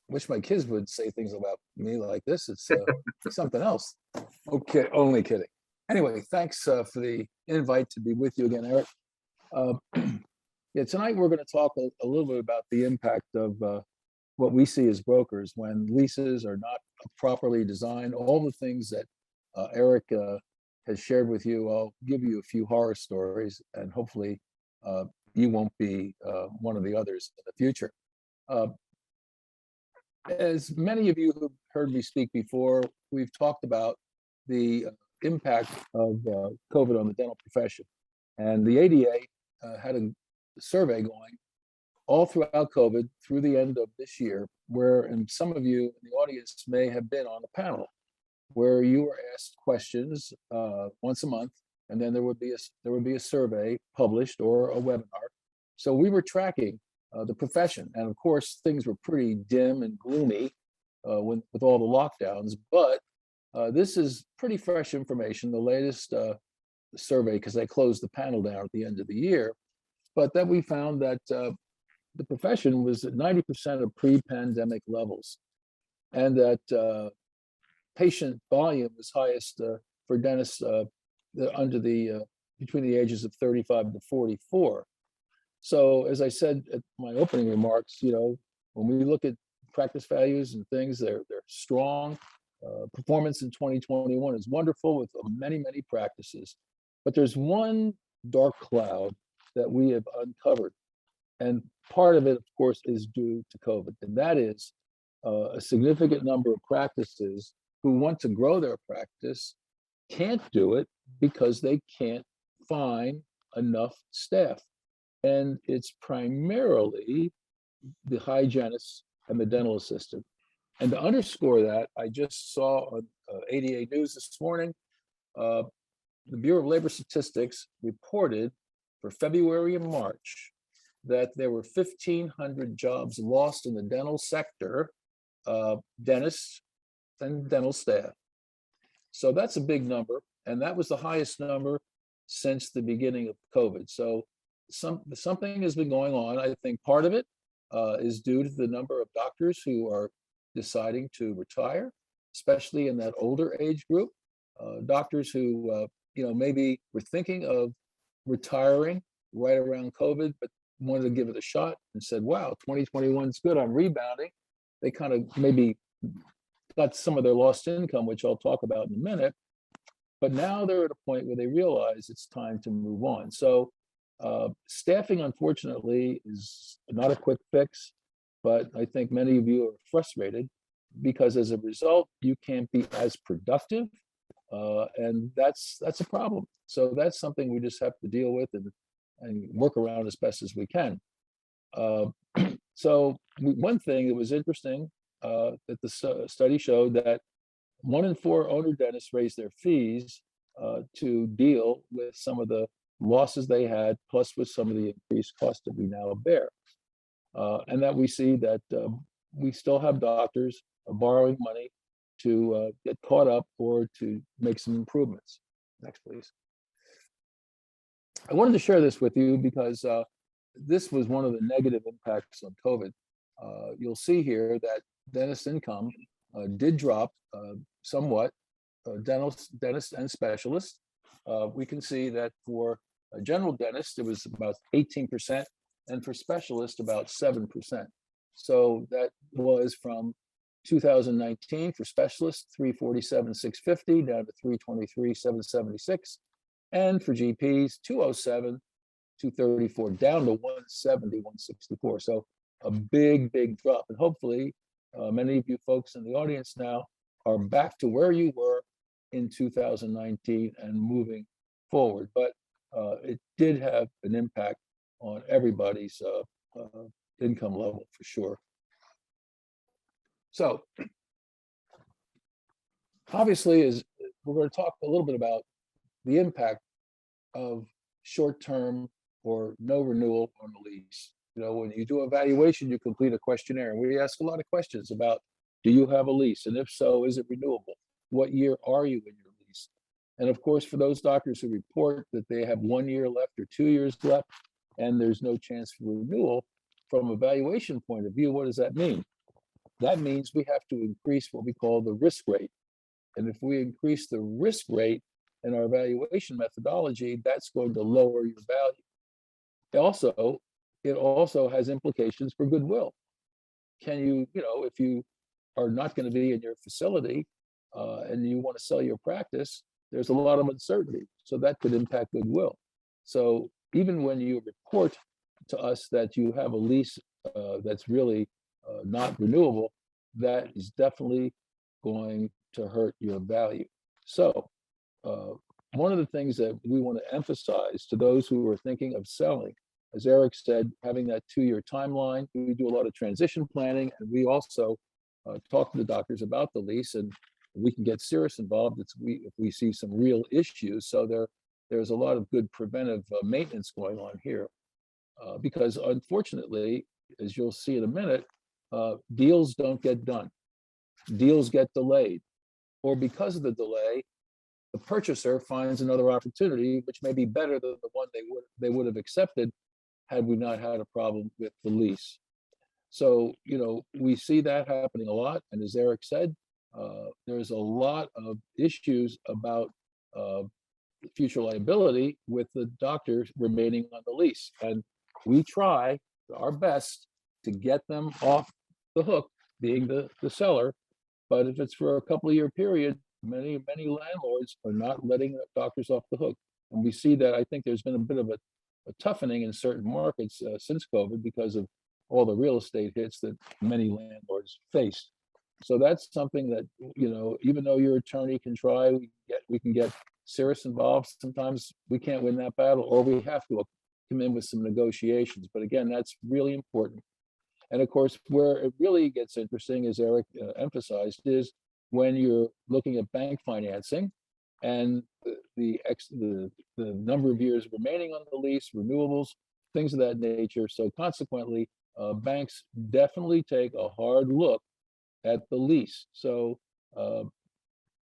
Wish my kids would say things about me like this. It's something else. Okay, only kidding. Anyway, thanks for the invite to be with you again, Eric. Yeah, tonight we're going to talk a little bit about the impact of what we see as brokers when leases are not properly designed. All the things that Eric has shared with you. I'll give you a few horror stories, and hopefully you won't be one of the others in the future. As many of you who've heard me speak before, we've talked about the impact of COVID on the dental profession. And the ADA had a survey going all throughout COVID through the end of this year, where, and some of you in the audience may have been on a panel where you were asked questions once a month, and then there would be a survey published or a webinar. So we were tracking the profession, and of course things were pretty dim and gloomy with all the lockdowns. But this is pretty fresh information, the latest survey, because I closed the panel down at the end of the year. But then we found that the profession was at 90% of pre-pandemic levels, and that patient volume was highest for dentists between the ages of 35 to 44. So as I said at my opening remarks, when we look at practice values and things, they're strong. Performance in 2021 is wonderful with many, many practices. But there's one dark cloud that we have uncovered. And part of it, of course, is due to COVID. And that is a significant number of practices who want to grow their practice can't do it because they can't find enough staff. And it's primarily the hygienist and the dental assistant. And to underscore that, I just saw on ADA News this morning, the Bureau of Labor Statistics reported for February and March that there were 1,500 jobs lost in the dental sector, dentists and dental staff. So that's a big number. And that was the highest number since the beginning of COVID. So something has been going on. I think part of it is due to the number of doctors who are deciding to retire, especially in that older age group. Doctors who maybe were thinking of retiring right around COVID, but wanted to give it a shot and said, wow, 2021 is good, I'm rebounding. They kind of maybe got some of their lost income, which I'll talk about in a minute. But now they're at a point where they realize it's time to move on. So staffing, unfortunately, is not a quick fix, but I think many of you are frustrated because as a result, you can't be as productive, and that's a problem. So that's something we just have to deal with and work around as best as we can. So one thing that was interesting, that the study showed that 1 in 4 owner dentists raised their fees to deal with some of the losses they had, plus with some of the increased costs that we now bear. And that we see that we still have doctors borrowing money to get caught up or to make some improvements. Next, please. I wanted to share this with you because this was one of the negative impacts on COVID. You'll see here that dentist income did drop somewhat, dentists and specialists. We can see that for a general dentist, it was about 18%, and for specialists, about 7%. So that was from 2019 for specialists, 347,650 down to 323,776. And for GPs, 207, 234, down to 170, 164. So a big, big drop. And hopefully many of you folks in the audience now are back to where you were in 2019 and moving forward. But it did have an impact on everybody's income level for sure. So obviously, we're going to talk a little bit about the impact of short-term or no renewal on the lease. You know, when you do a valuation, you complete a questionnaire, and we ask a lot of questions about, do you have a lease? And if so, is it renewable? What year are you in your lease? And of course, for those doctors who report that they have 1 year left or 2 years left, and there's no chance for renewal, from a valuation point of view, what does that mean? That means we have to increase what we call the risk rate. And if we increase the risk rate in our valuation methodology, that's going to lower your value. It also has implications for goodwill. Can you, if you are not going to be in your facility and you want to sell your practice, there's a lot of uncertainty. So that could impact goodwill. So even when you report to us that you have a lease that's really not renewable, that is definitely going to hurt your value. So one of the things that we want to emphasize to those who are thinking of selling, as Eric said, having that 2-year timeline, we do a lot of transition planning, and we also talk to the doctors about the lease, and we can get Cirrus involved if we see some real issues. So there's a lot of good preventive maintenance going on here. Because unfortunately, as you'll see in a minute, deals don't get done. Deals get delayed, or because of the delay, the purchaser finds another opportunity, which may be better than the one they would have accepted had we not had a problem with the lease. So, we see that happening a lot. And as Eric said, there's a lot of issues about future liability with the doctor remaining on the lease. And we try our best to get them off the hook, being the seller. But if it's for a couple of year period, many landlords are not letting doctors off the hook. And we see that. I think there's been a bit of a toughening in certain markets since COVID because of all the real estate hits that many landlords faced. So that's something that, even though your attorney can try, we can get Cirrus involved. Sometimes we can't win that battle, or we have to come in with some negotiations. But again, that's really important. And of course, where it really gets interesting, as Eric emphasized, is when you're looking at bank financing and the number of years remaining on the lease, renewables, things of that nature. So consequently, banks definitely take a hard look at the lease. So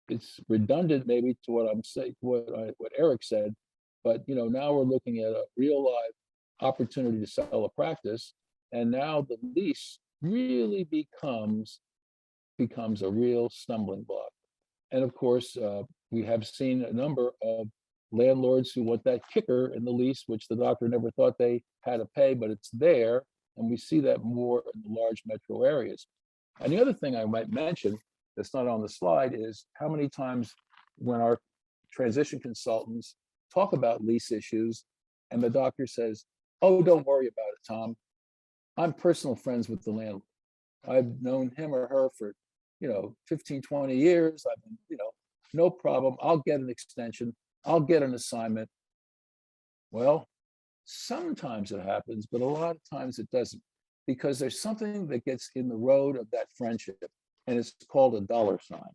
it's redundant maybe to what I'm saying, what Eric said, but now we're looking at a real live opportunity to sell a practice, and now the lease really becomes a real stumbling block. And of course, we have seen a number of landlords who want that kicker in the lease, which the doctor never thought they had to pay, but it's there. And we see that more in the large metro areas. And the other thing I might mention that's not on the slide is how many times when our transition consultants talk about lease issues and the doctor says, "Oh, don't worry about it, Tom. I'm personal friends with the landlord. I've known him or her for 15, 20 years. I've been, no problem. I'll get an extension. I'll get an assignment." Well, sometimes it happens, but a lot of times it doesn't, because there's something that gets in the road of that friendship, and it's called a dollar sign.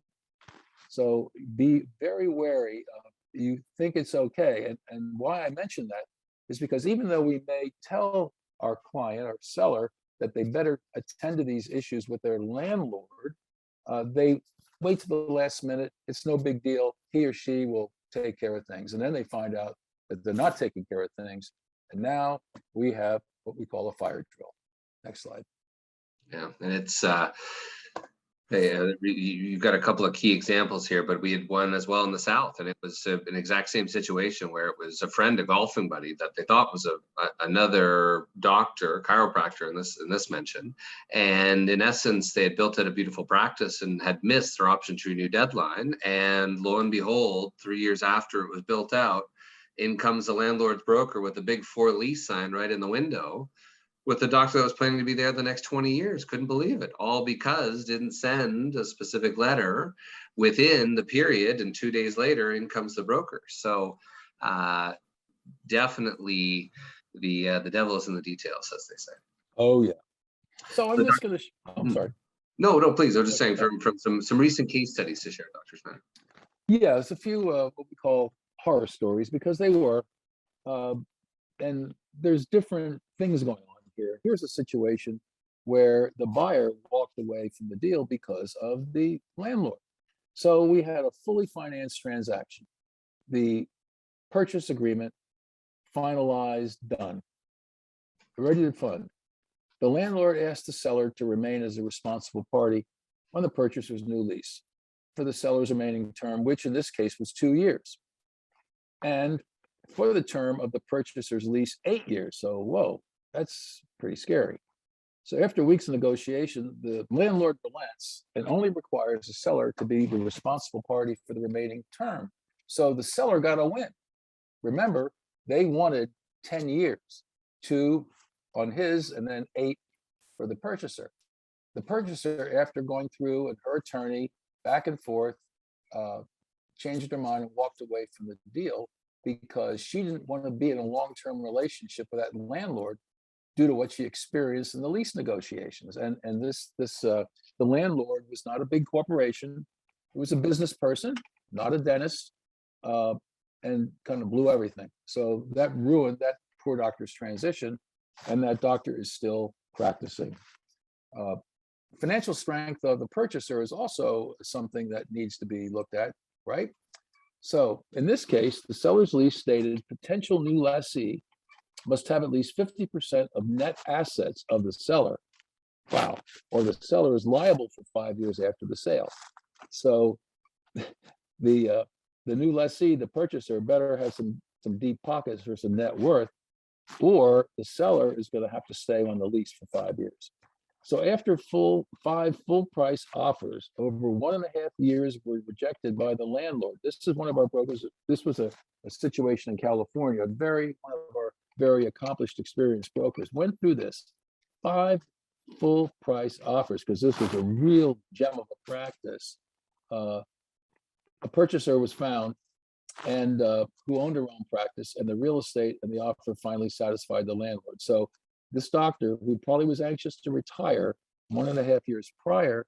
So be very wary of, you think it's okay. And why I mention that is because even though we may tell our client or seller that they better attend to these issues with their landlord, they wait to the last minute. It's no big deal. He or she will take care of things. And then they find out that they're not taking care of things. And now we have what we call a fire drill. Next slide. Yeah, and it's you've got a couple of key examples here, but we had one as well in the South, and it was an exact same situation where it was a friend, a golfing buddy that they thought was another doctor, chiropractor in this mention, and in essence, they had built out a beautiful practice and had missed their option to renew deadline, and lo and behold, 3 years after it was built out, in comes the landlord's broker with a big "for lease" sign right in the window, with the doctor that was planning to be there the next 20 years. Couldn't believe it, all because didn't send a specific letter within the period, and 2 days later, in comes the broker. So definitely the devil is in the details, as they say. Oh yeah. So I'm just gonna, I'm sorry. No, please. I was just saying from some recent case studies to share, Dr. Snyder. Yeah, there's a few what we call horror stories, because they were, and there's different things going on here. Here's a situation where the buyer walked away from the deal because of the landlord. So we had a fully financed transaction, the purchase agreement finalized, done, ready to fund. The landlord asked the seller to remain as a responsible party on the purchaser's new lease for the seller's remaining term, which in this case was 2 years. And for the term of the purchaser's lease, 8 years. So, whoa, that's pretty scary. So after weeks of negotiation, the landlord relents and only requires the seller to be the responsible party for the remaining term. So the seller got a win. Remember, they wanted 10 years, 2 on his and then 8 for the purchaser. The purchaser, after going through and her attorney back and forth, changed her mind and walked away from the deal because she didn't want to be in a long-term relationship with that landlord due to what she experienced in the lease negotiations. And the landlord was not a big corporation. It was a business person, not a dentist, and kind of blew everything. So that ruined that poor doctor's transition, and that doctor is still practicing. Financial strength of the purchaser is also something that needs to be looked at, right? So in this case, the seller's lease stated potential new lessee must have at least 50% of net assets of the seller. Wow. Or the seller is liable for 5 years after the sale. So the new lessee, the purchaser, better have some deep pockets for some net worth, or the seller is going to have to stay on the lease for 5 years. So after 5 full price offers, over 1.5 years were rejected by the landlord. This is one of our brokers. This was a situation in California. One of our very accomplished, experienced brokers went through this 5 full price offers, because this was a real gem of a practice. A purchaser was found and who owned her own practice, and the real estate and the offer finally satisfied the landlord. So this doctor, who probably was anxious to retire 1.5 years prior,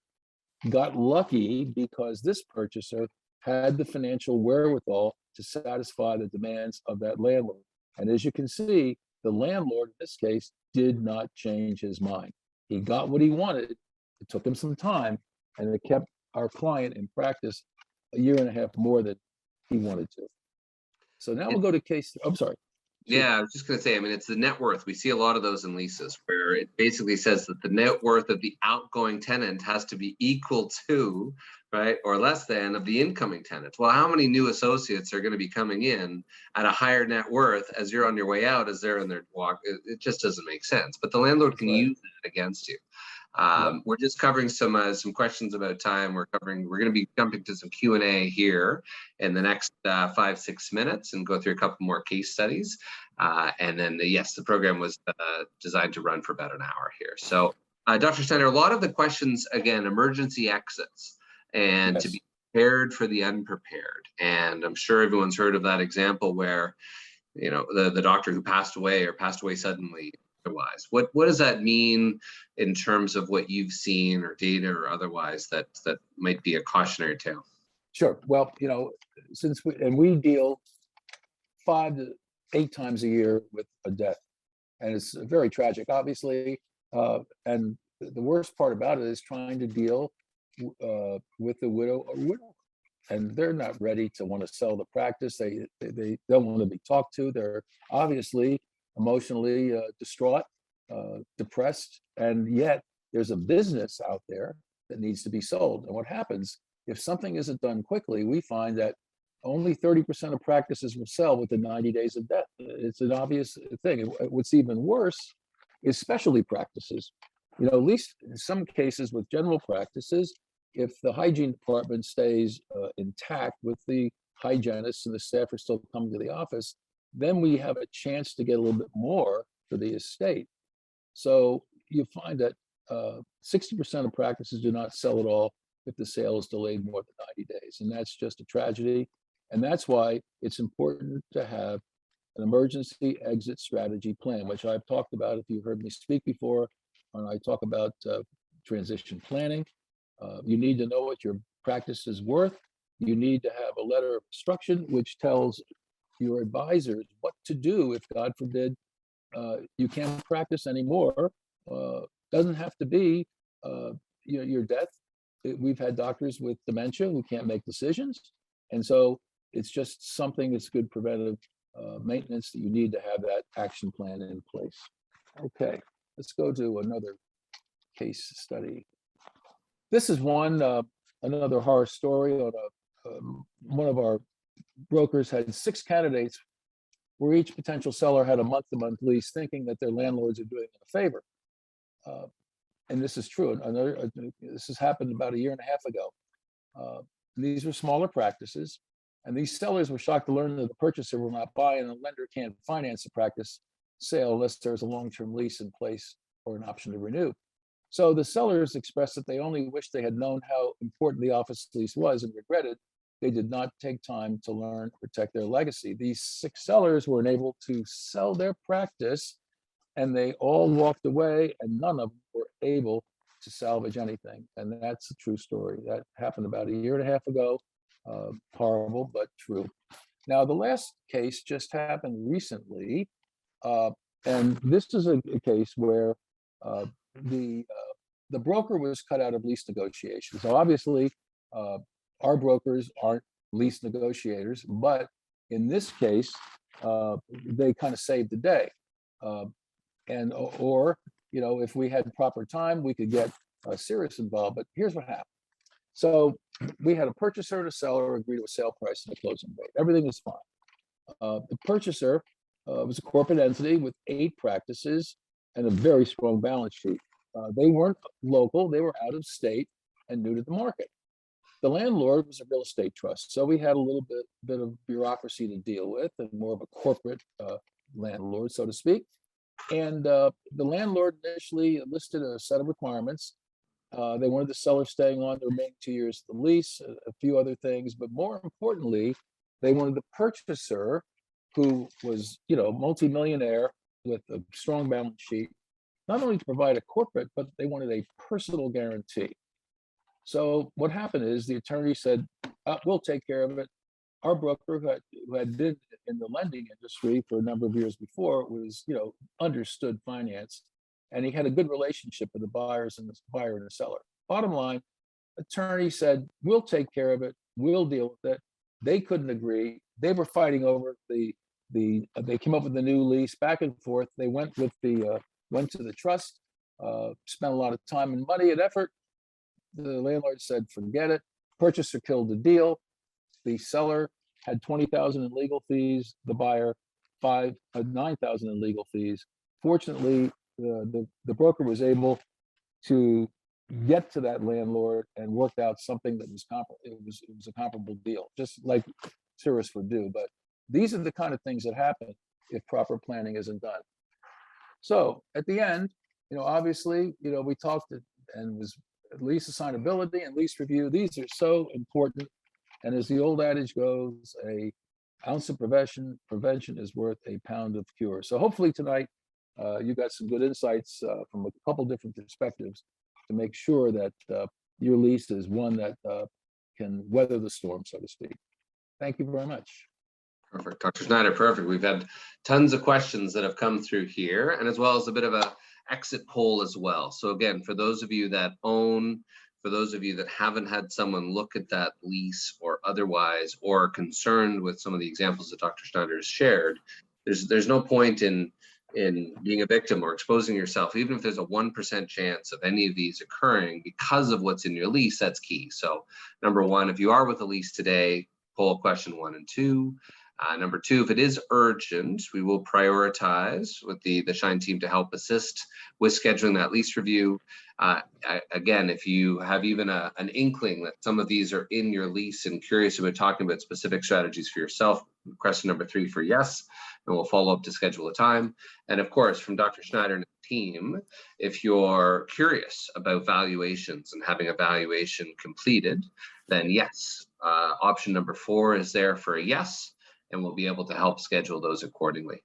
got lucky because this purchaser had the financial wherewithal to satisfy the demands of that landlord. And as you can see, the landlord in this case did not change his mind. He got what he wanted. It took him some time, and it kept our client in practice 1.5 years more than he wanted to. So now we'll go to case. I'm sorry. Yeah, I was just going to say, I mean, it's the net worth. We see a lot of those in leases where it basically says that the net worth of the outgoing tenant has to be equal to, right, or less than of the incoming tenant. Well, how many new associates are going to be coming in at a higher net worth as you're on your way out, as they're in their walk? It just doesn't make sense. But the landlord can use that against you. We're just covering some questions about time. We're going to be jumping to some Q&A here in the next 5-6 minutes and go through a couple more case studies. And then, yes, the program was designed to run for about an hour here. So, Dr. Snyder, a lot of the questions, again, emergency exits and to be prepared for the unprepared. And I'm sure everyone's heard of that example where, you know, the doctor who passed away suddenly. Otherwise, what does that mean in terms of what you've seen or data or otherwise that might be a cautionary tale? Sure. Well, since we deal 5 to 8 times a year with a death, and it's very tragic, obviously. And the worst part about it is trying to deal with the widow or widow, and they're not ready to want to sell the practice. They don't want to be talked to. They're obviously emotionally distraught, depressed, and yet there's a business out there that needs to be sold. And what happens if something isn't done quickly? We find that only 30% of practices will sell within 90 days of death. It's an obvious thing. What's even worse is specialty practices. At least in some cases with general practices, if the hygiene department stays intact with the hygienists and the staff are still coming to the office, then we have a chance to get a little bit more for the estate. So you find that 60% of practices do not sell at all if the sale is delayed more than 90 days. And that's just a tragedy. And that's why it's important to have an emergency exit strategy plan, which I've talked about if you've heard me speak before, when I talk about transition planning. You need to know what your practice is worth. You need to have a letter of instruction which tells your advisors what to do if, God forbid, you can't practice anymore. Doesn't have to be your death. We've had doctors with dementia who can't make decisions. And so it's just something that's good preventive maintenance that you need to have that action plan in place. Okay, let's go to another case study. This is another horror story on one of our brokers had 6 candidates where each potential seller had a month-to-month lease, thinking that their landlords are doing them a favor. And this is true. This has happened about 1.5 years ago. These were smaller practices, and these sellers were shocked to learn that the purchaser will not buy, and the lender can't finance the practice sale unless there's a long-term lease in place or an option to renew. So the sellers expressed that they only wish they had known how important the office lease was and regretted they did not take time to learn and protect their legacy. These 6 sellers were unable to sell their practice, and they all walked away, and none of them were able to salvage anything. And that's a true story. That happened about 1.5 years ago. Horrible, but true. Now, the last case just happened recently. And this is a case where the broker was cut out of lease negotiations. So obviously, our brokers aren't lease negotiators, but in this case, they kind of saved the day. If we had proper time, we could get Cirrus involved. But here's what happened. So we had a purchaser and a seller agree to a sale price and a closing date. Everything was fine. The purchaser was a corporate entity with 8 practices and a very strong balance sheet. They weren't local, they were out of state and new to the market. The landlord was a real estate trust, so we had a little bit of bureaucracy to deal with and more of a corporate landlord, so to speak. And the landlord initially listed a set of requirements. They wanted the seller staying on the remaining 2 years of the lease, a few other things, but more importantly, they wanted the purchaser, who was, multimillionaire with a strong balance sheet, not only to provide a corporate, but they wanted a personal guarantee. So what happened is the attorney said, we'll take care of it. Our broker, who had been in the lending industry for a number of years before, was, understood finance, and he had a good relationship with the buyers and the buyer and the seller. Bottom line, attorney said, we'll take care of it. We'll deal with it. They couldn't agree. They were fighting over they came up with the new lease, back and forth. They went to the trust, spent a lot of time and money and effort. The landlord said, forget it. Purchaser killed the deal. The seller had $20,000 in legal fees. The buyer $9,000 in legal fees. Fortunately, the broker was able to get to that landlord and worked out something that was comparable. It was a comparable deal, just like Cirrus would do. But these are the kind of things that happen if proper planning isn't done. So at the end, obviously, we talked and was lease assignability and lease review. These are so important. And as the old adage goes, a ounce of prevention is worth a pound of cure. So hopefully tonight, you got some good insights from a couple different perspectives to make sure that your lease is one that can weather the storm, so to speak. Thank you very much. Perfect. Dr. Snyder, perfect. We've had tons of questions that have come through here, and as well as a bit of a exit poll as well. So again, for those of you that own, for those of you that haven't had someone look at that lease or otherwise, or are concerned with some of the examples that Dr. Snyder has shared, there's no point in being a victim or exposing yourself, even if there's a 1% chance of any of these occurring because of what's in your lease. That's key. So number one, if you are with a lease today, poll question 1 and 2. Number 2, if it is urgent, we will prioritize with the Schein team to help assist with scheduling that lease review. Again, if you have even an inkling that some of these are in your lease and curious about talking about specific strategies for yourself, question number 3 for yes, and we'll follow up to schedule a time. And of course, from Dr. Snyder and the team, if you're curious about valuations and having a valuation completed, then yes, option number 4 is there for a yes, and we'll be able to help schedule those accordingly.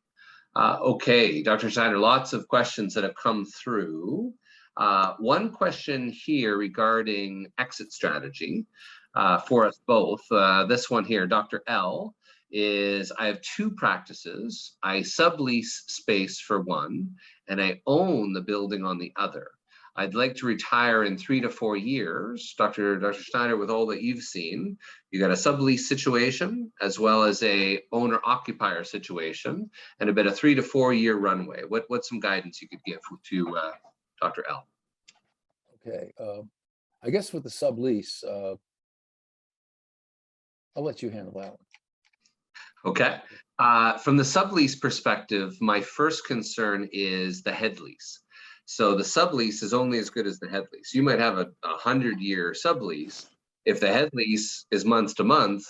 Okay, Dr. Snyder, lots of questions that have come through. One question here regarding exit strategy for us both. This one here, Dr. L, is I have 2 practices. I sublease space for one, and I own the building on the other. I'd like to retire in 3 to 4 years. Dr. Snyder, with all that you've seen, you got a sublease situation as well as a owner-occupier situation, and a bit of 3 to 4 year runway. What's some guidance you could give to Dr. L? Okay, I guess with the sublease, I'll let you handle that one. Okay. From the sublease perspective, my first concern is the head lease. So the sublease is only as good as the head lease. You might have a 100-year sublease. If the head lease is month to month,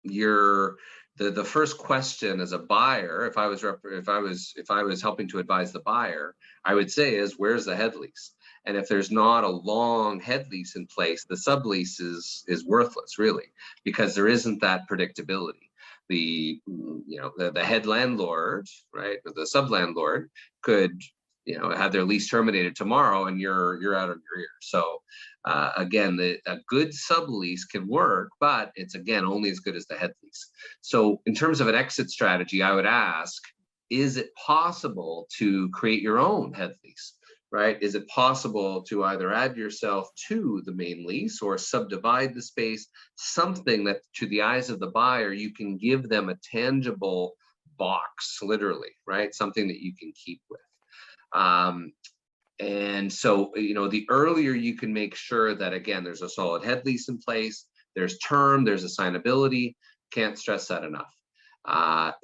you're the first question as a buyer, if I was helping to advise the buyer, I would say is, where's the head lease? And if there's not a long head lease in place, the sublease is worthless, really, because there isn't that predictability. The head landlord, right, or the sub landlord could have their lease terminated tomorrow, and you're out of your ear. So again, a good sublease can work, but it's again only as good as the head lease. So in terms of an exit strategy, I would ask, is it possible to create your own head lease? Right? Is it possible to either add yourself to the main lease or subdivide the space, something that to the eyes of the buyer, you can give them a tangible box, literally, right? Something that you can keep with. And so, the earlier you can make sure that, again, there's a solid head lease in place, there's term, there's assignability, can't stress that enough.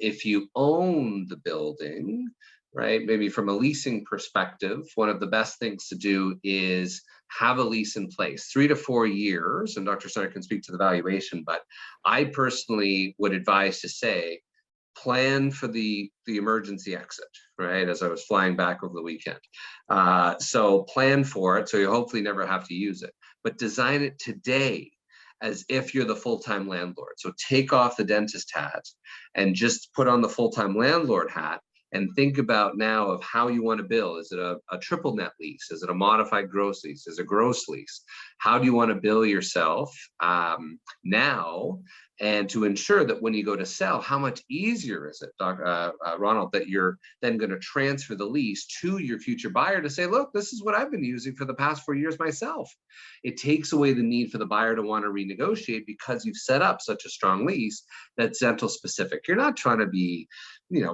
If you own the building, right, maybe from a leasing perspective, one of the best things to do is have a lease in place, 3 to 4 years, and Dr. Snyder can speak to the valuation, but I personally would advise to say, plan for the emergency exit, right, as I was flying back over the weekend. So plan for it, so you hopefully never have to use it, but design it today as if you're the full-time landlord. So take off the dentist hat and just put on the full-time landlord hat, and think about now of how you want to bill. Is it a triple net lease? Is it a modified gross lease? Is it a gross lease? How do you want to bill yourself now? And to ensure that when you go to sell, how much easier is it, Ronald, that you're then going to transfer the lease to your future buyer to say, look, this is what I've been using for the past 4 years myself. It takes away the need for the buyer to want to renegotiate because you've set up such a strong lease that's dental specific. You're not trying to be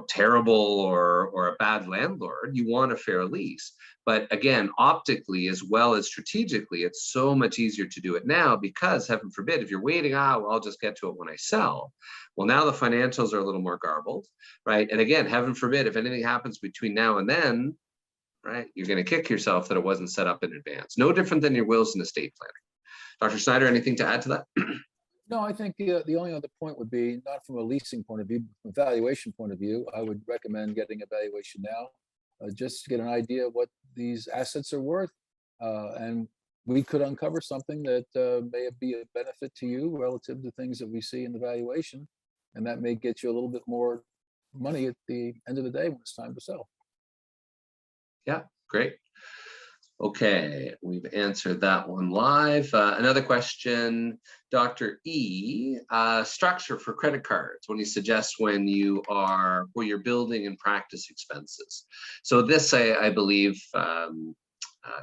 terrible or a bad landlord. You want a fair lease. But again, optically as well as strategically, it's so much easier to do it now because, heaven forbid, if you're waiting, well, I'll just get to it when I sell. Well, now the financials are a little more garbled, right? And again, heaven forbid, if anything happens between now and then, right, you're going to kick yourself that it wasn't set up in advance. No different than your wills and estate planning. Dr. Snyder, anything to add to that? No, I think the only other point would be, not from a leasing point of view, from a valuation point of view, I would recommend getting a valuation now, just to get an idea of what these assets are worth. And we could uncover something that may be a benefit to you relative to things that we see in the valuation. And that may get you a little bit more money at the end of the day when it's time to sell. Yeah, great. Okay, we've answered that one live. Another question, Dr. E, structure for credit cards when you suggest when you're building and practice expenses. So this, I believe,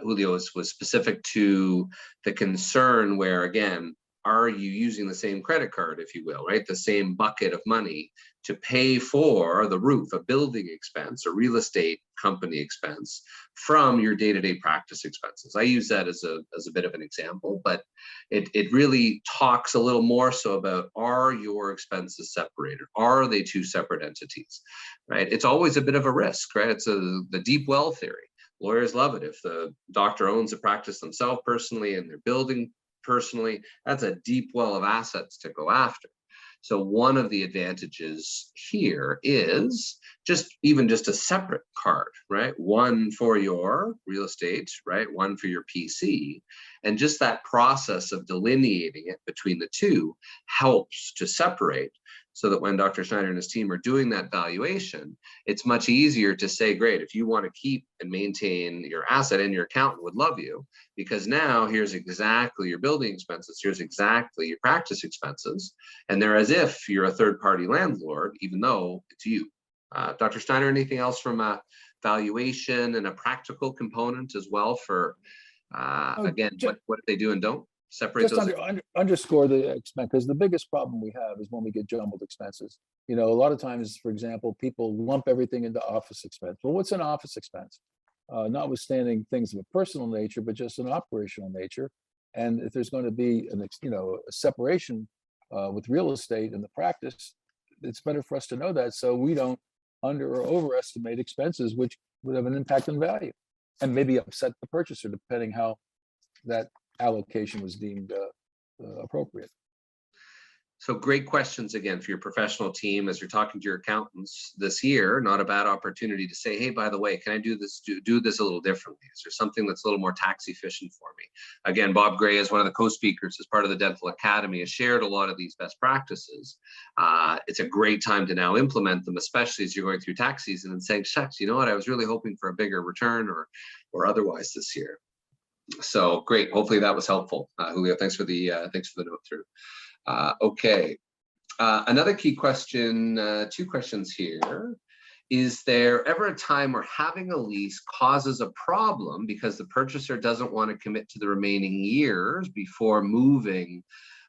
Julio was specific to the concern where, again, are you using the same credit card, if you will, right? The same bucket of money to pay for the roof, a building expense, or real estate company expense from your day-to-day practice expenses. I use that as a bit of an example, but it really talks a little more so about, are your expenses separated? Are they two separate entities, right? It's always a bit of a risk, right? It's the deep well theory. Lawyers love it. If the doctor owns a practice themselves personally and they're building personally, that's a deep well of assets to go after. So one of the advantages here is just a separate card, right? One for your real estate, right? One for your PC. And just that process of delineating it between the two helps to separate, so that when Dr. Snyder and his team are doing that valuation, it's much easier to say, great, if you want to keep and maintain your asset, and your accountant would love you, because now here's exactly your building expenses, here's exactly your practice expenses, and they're as if you're a third-party landlord, even though it's you. Dr. Snyder, anything else from a valuation and a practical component as well for, again, what they do and don't? Separate Just those. underscore the expense, because the biggest problem we have is when we get jumbled expenses. You know, a lot of times, for example, people lump everything into office expense. Well, what's an office expense? Notwithstanding things of a personal nature, but just an operational nature. And if there's going to be a separation with real estate and the practice, it's better for us to know that, so we don't under or overestimate expenses, which would have an impact on value and maybe upset the purchaser, depending how that allocation was deemed appropriate. So great questions again for your professional team as you're talking to your accountants this year. Not a bad opportunity to say, hey, by the way, can I do this a little differently? Is there something that's a little more tax efficient for me? Again, Bob Gray is one of the co-speakers as part of the Dental Academy, has shared a lot of these best practices. It's a great time to now implement them, especially as you're going through tax season and saying, shucks, you know what, I was really hoping for a bigger return or otherwise this year. So great. Hopefully that was helpful. Julio, thanks for the note through. Okay. Another key question, two questions here. Is there ever a time where having a lease causes a problem because the purchaser doesn't want to commit to the remaining years before moving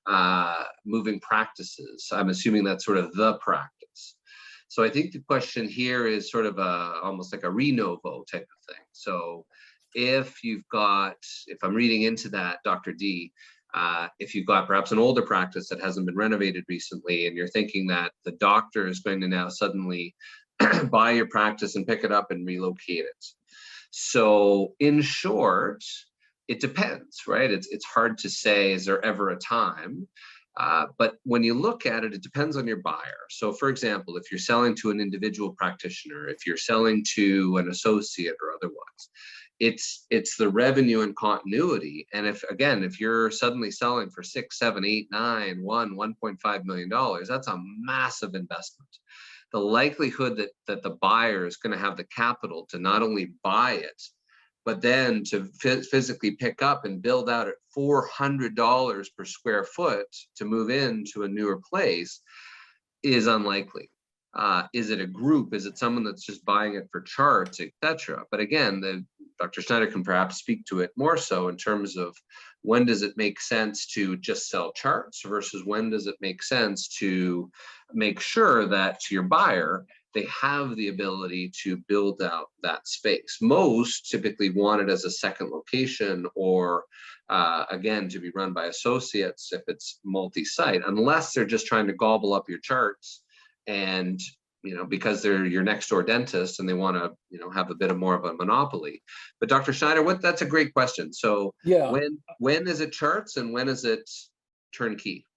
practices? I'm assuming that's sort of the practice. So I think the question here is sort of almost like a renovo type of thing. So if I'm reading into that, Dr. D, if you've got perhaps an older practice that hasn't been renovated recently, and you're thinking that the doctor is going to now suddenly buy your practice and pick it up and relocate it. So in short, it depends, right? It's hard to say, is there ever a time? But when you look at it, it depends on your buyer. So for example, if you're selling to an individual practitioner, if you're selling to an associate or otherwise, it's the revenue and continuity. And if you're suddenly selling for 6, 7, 8, 9, $1.5 million, that's a massive investment. The likelihood that the buyer is going to have the capital to not only buy it, but then to physically pick up and build out at $400 per square foot to move into a newer place is unlikely. Is it a group? Is it someone that's just buying it for charts, etc.? But again, Dr. Snyder can perhaps speak to it more so in terms of when does it make sense to just sell charts versus when does it make sense to make sure that to your buyer, they have the ability to build out that space. Most typically want it as a second location or again, to be run by associates if it's multi-site, unless they're just trying to gobble up your charts and because they're your next door dentist and they want to have a bit more of a monopoly. But Dr. Snyder, that's a great question. So yeah, when is it charts and when is it turnkey?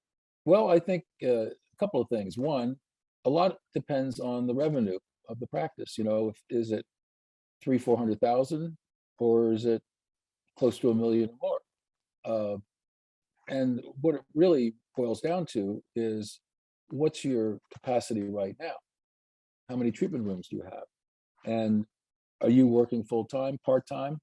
Well, I think a couple of things. One, a lot depends on the revenue of the practice. Is it 300,000-400,000 or is it close to $1 million or more? And what it really boils down to is, what's your capacity right now? How many treatment rooms do you have? And are you working full-time, part-time?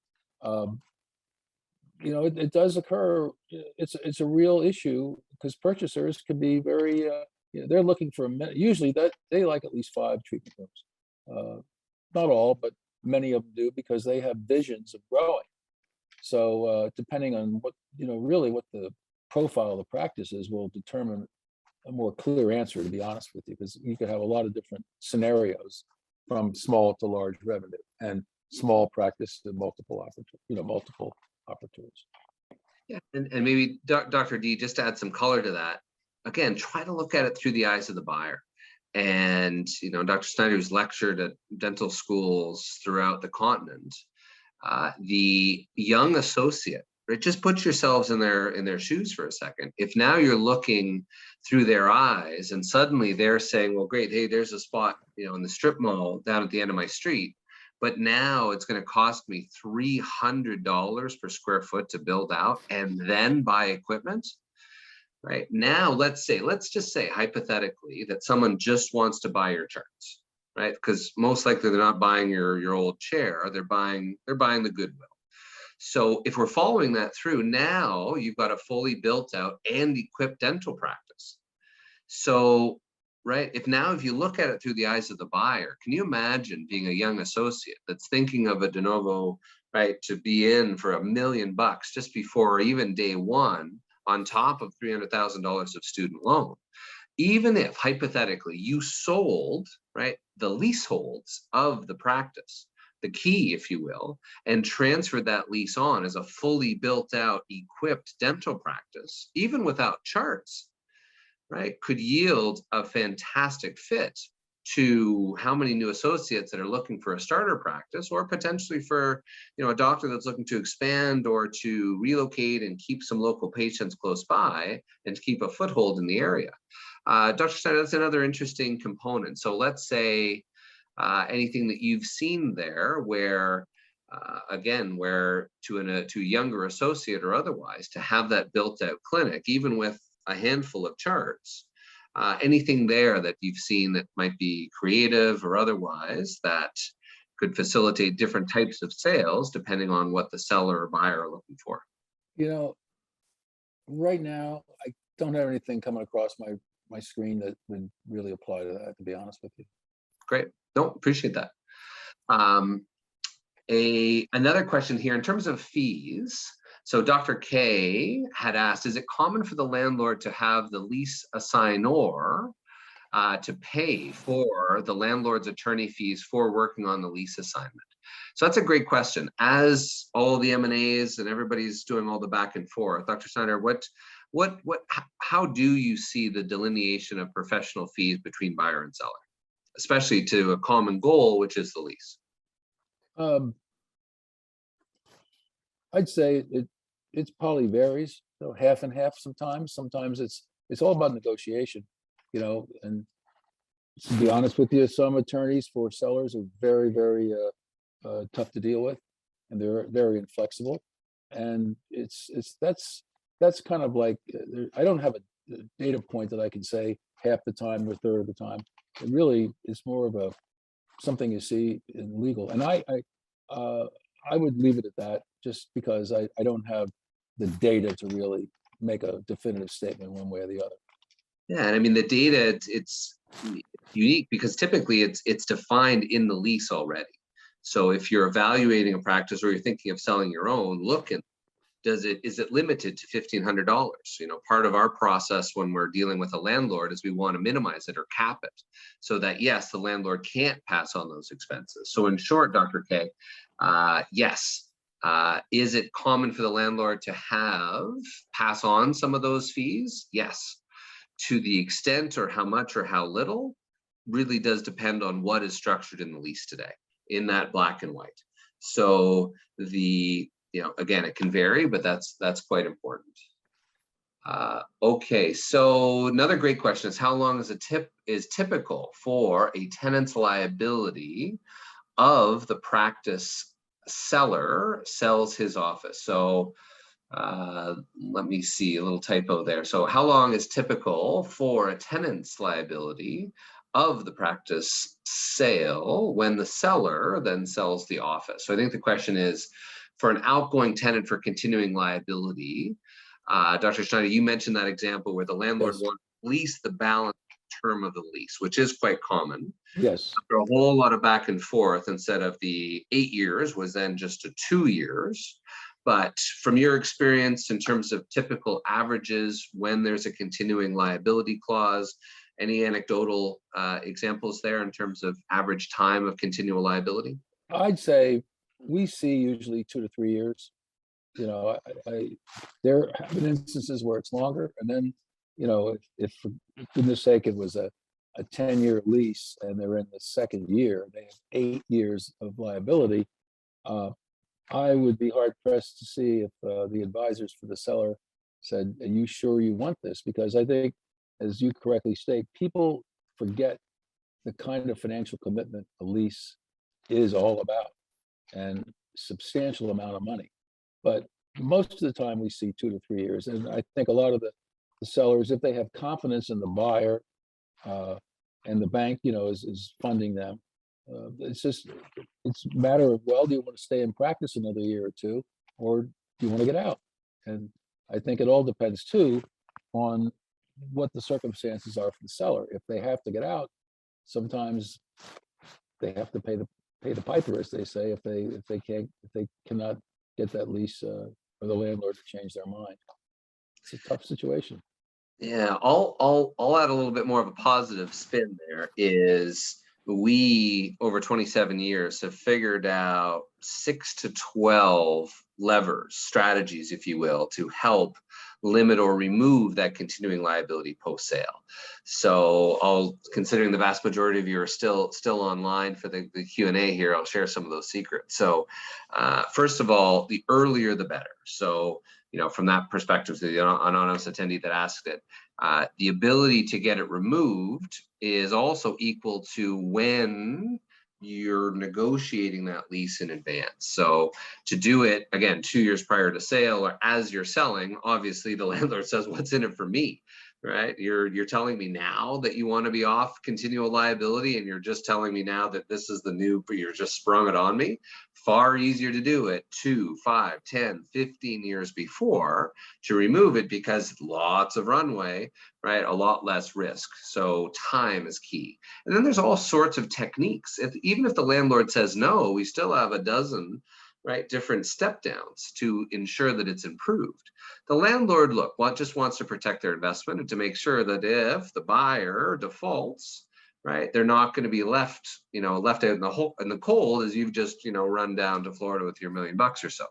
it does occur. It's a real issue because purchasers can be very, they're looking for usually that they like at least 5 treatment rooms. Not all, but many of them do because they have visions of growing. So depending on what, really what the profile of the practice is will determine a more clear answer, to be honest with you, because you could have a lot of different scenarios from small to large revenue and small practice to multiple opportunities. Yeah, and maybe Dr. D, just to add some color to that, again, try to look at it through the eyes of the buyer. And, Dr. Snyder, who's lectured at dental schools throughout the continent, the young associate, right? Just put yourselves in their shoes for a second. If now you're looking through their eyes and suddenly they're saying, well, great, hey, there's a spot, in the strip mall down at the end of my street, but now it's going to cost me $300 per square foot to build out and then buy equipment. Right now, let's just say hypothetically that someone just wants to buy your charts, right? Because most likely they're not buying your old chair, they're buying the Goodwill. So if we're following that through, now you've got a fully built out and equipped dental practice. So, right, if you look at it through the eyes of the buyer, can you imagine being a young associate that's thinking of a de novo, right, to be in for $1 million just before even day one, on top of $300,000 of student loan? Even if hypothetically you sold, right, the leaseholds of the practice, the key, if you will, and transferred that lease on as a fully built out, equipped dental practice, even without charts, right, could yield a fantastic fit to how many new associates that are looking for a starter practice, or potentially for, a doctor that's looking to expand or to relocate and keep some local patients close by and to keep a foothold in the area. Dr. Snyder, that's another interesting component. So let's say anything that you've seen there where, again, where to a younger associate or otherwise, to have that built out clinic, even with a handful of charts, anything there that you've seen that might be creative or otherwise that could facilitate different types of sales depending on what the seller or buyer are looking for? Right now, I don't have anything coming across my screen that would really apply to that, to be honest with you. Great. No, appreciate that. Another question here in terms of fees. So Dr. K had asked, is it common for the landlord to have the lease assignor to pay for the landlord's attorney fees for working on the lease assignment? So that's a great question. As all the M&As and everybody's doing all the back and forth, Dr. Snyder, how do you see the delineation of professional fees between buyer and seller, especially to a common goal, which is the lease? I'd say it probably varies, half and half sometimes. Sometimes it's all about negotiation, and to be honest with you, some attorneys for sellers are very, very tough to deal with, and they're very inflexible. And that's kind of like, I don't have a data point that I can say half the time or a third of the time. It really is more of something you see in legal. And I would leave it at that, just because I don't have the data to really make a definitive statement one way or the other. Yeah, and I mean the data, it's unique because typically it's defined in the lease already. So if you're evaluating a practice or you're thinking of selling your own, look and is it limited to $1,500? Part of our process when we're dealing with a landlord is we want to minimize it or cap it so that, yes, the landlord can't pass on those expenses. So in short, Dr. K, yes. Is it common for the landlord to pass on some of those fees? Yes. To the extent or how much or how little really does depend on what is structured in the lease today, in that black and white. So again, it can vary, but that's quite important. Okay, so another great question is how long is typical for a tenant's liability of the practice seller sells his office? So let me see, a little typo there. So how long is typical for a tenant's liability of the practice sale when the seller then sells the office? So I think the question is, for an outgoing tenant for continuing liability, Dr. Schneider, you mentioned that example where the landlord Yes. wants to lease the balance term of the lease, which is quite common. Yes. After a whole lot of back and forth, instead of the 8 years was then just to 2 years. But from your experience in terms of typical averages when there's a continuing liability clause, any anecdotal examples there in terms of average time of continual liability? I'd say we see usually 2 to 3 years. You know, there have been instances where it's longer, and then, you know, if for goodness sake, it was a 10-year lease and they're in the second year, they have 8 years of liability. I would be hard pressed to see if the advisors for the seller said, "Are you sure you want this?" Because I think, as you correctly state, people forget the kind of financial commitment a lease is all about, and substantial amount of money. But most of the time we see 2 to 3 years. And I think a lot of the sellers, if they have confidence in the buyer, and the bank, you know, is funding them, it's a matter of, well, do you want to stay in practice another year or two, or do you want to get out? And I think it all depends too on what the circumstances are for the seller. If they have to get out, sometimes they have to pay the piper, as they say, if they cannot get that lease, or the landlord to change their mind. It's a tough situation. Yeah, I'll add a little bit more of a positive spin there. Is we, over 27 years, have figured out 6 to 12 levers, strategies, if you will, to help limit or remove that continuing liability post-sale. So considering the vast majority of you are still online for the Q&A here, I'll share some of those secrets. So first of all, the earlier the better. So, you know, from that perspective, the anonymous attendee that asked it, the ability to get it removed is also equal to when you're negotiating that lease in advance. So to do it, again, 2 years prior to sale or as you're selling, obviously the landlord says, what's in it for me, right? You're telling me now that you want to be off continual liability, and you're just telling me now that this is the new, you're just sprung it on me. Far easier to do it 2, 5, 10, 15 years before to remove it, because lots of runway, right? A lot less risk. So time is key. And then there's all sorts of techniques. Even if the landlord says no, we still have a dozen, right, different step downs to ensure that it's improved. The landlord, look, just wants to protect their investment and to make sure that if the buyer defaults, right, they're not going to be left out in the cold as you've just, run down to Florida with your $1 million or so,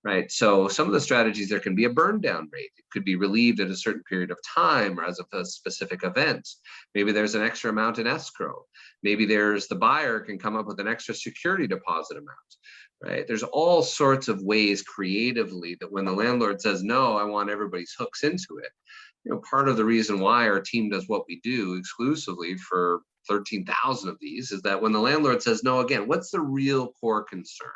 right? So some of the strategies, there can be a burn down rate. It could be relieved at a certain period of time or as of a specific event. Maybe there's an extra amount in escrow. Maybe the buyer can come up with an extra security deposit amount, right? There's all sorts of ways creatively that when the landlord says, no, I want everybody's hooks into it. Part of the reason why our team does what we do exclusively for 13,000 of these is that when the landlord says no, again, what's the real core concern?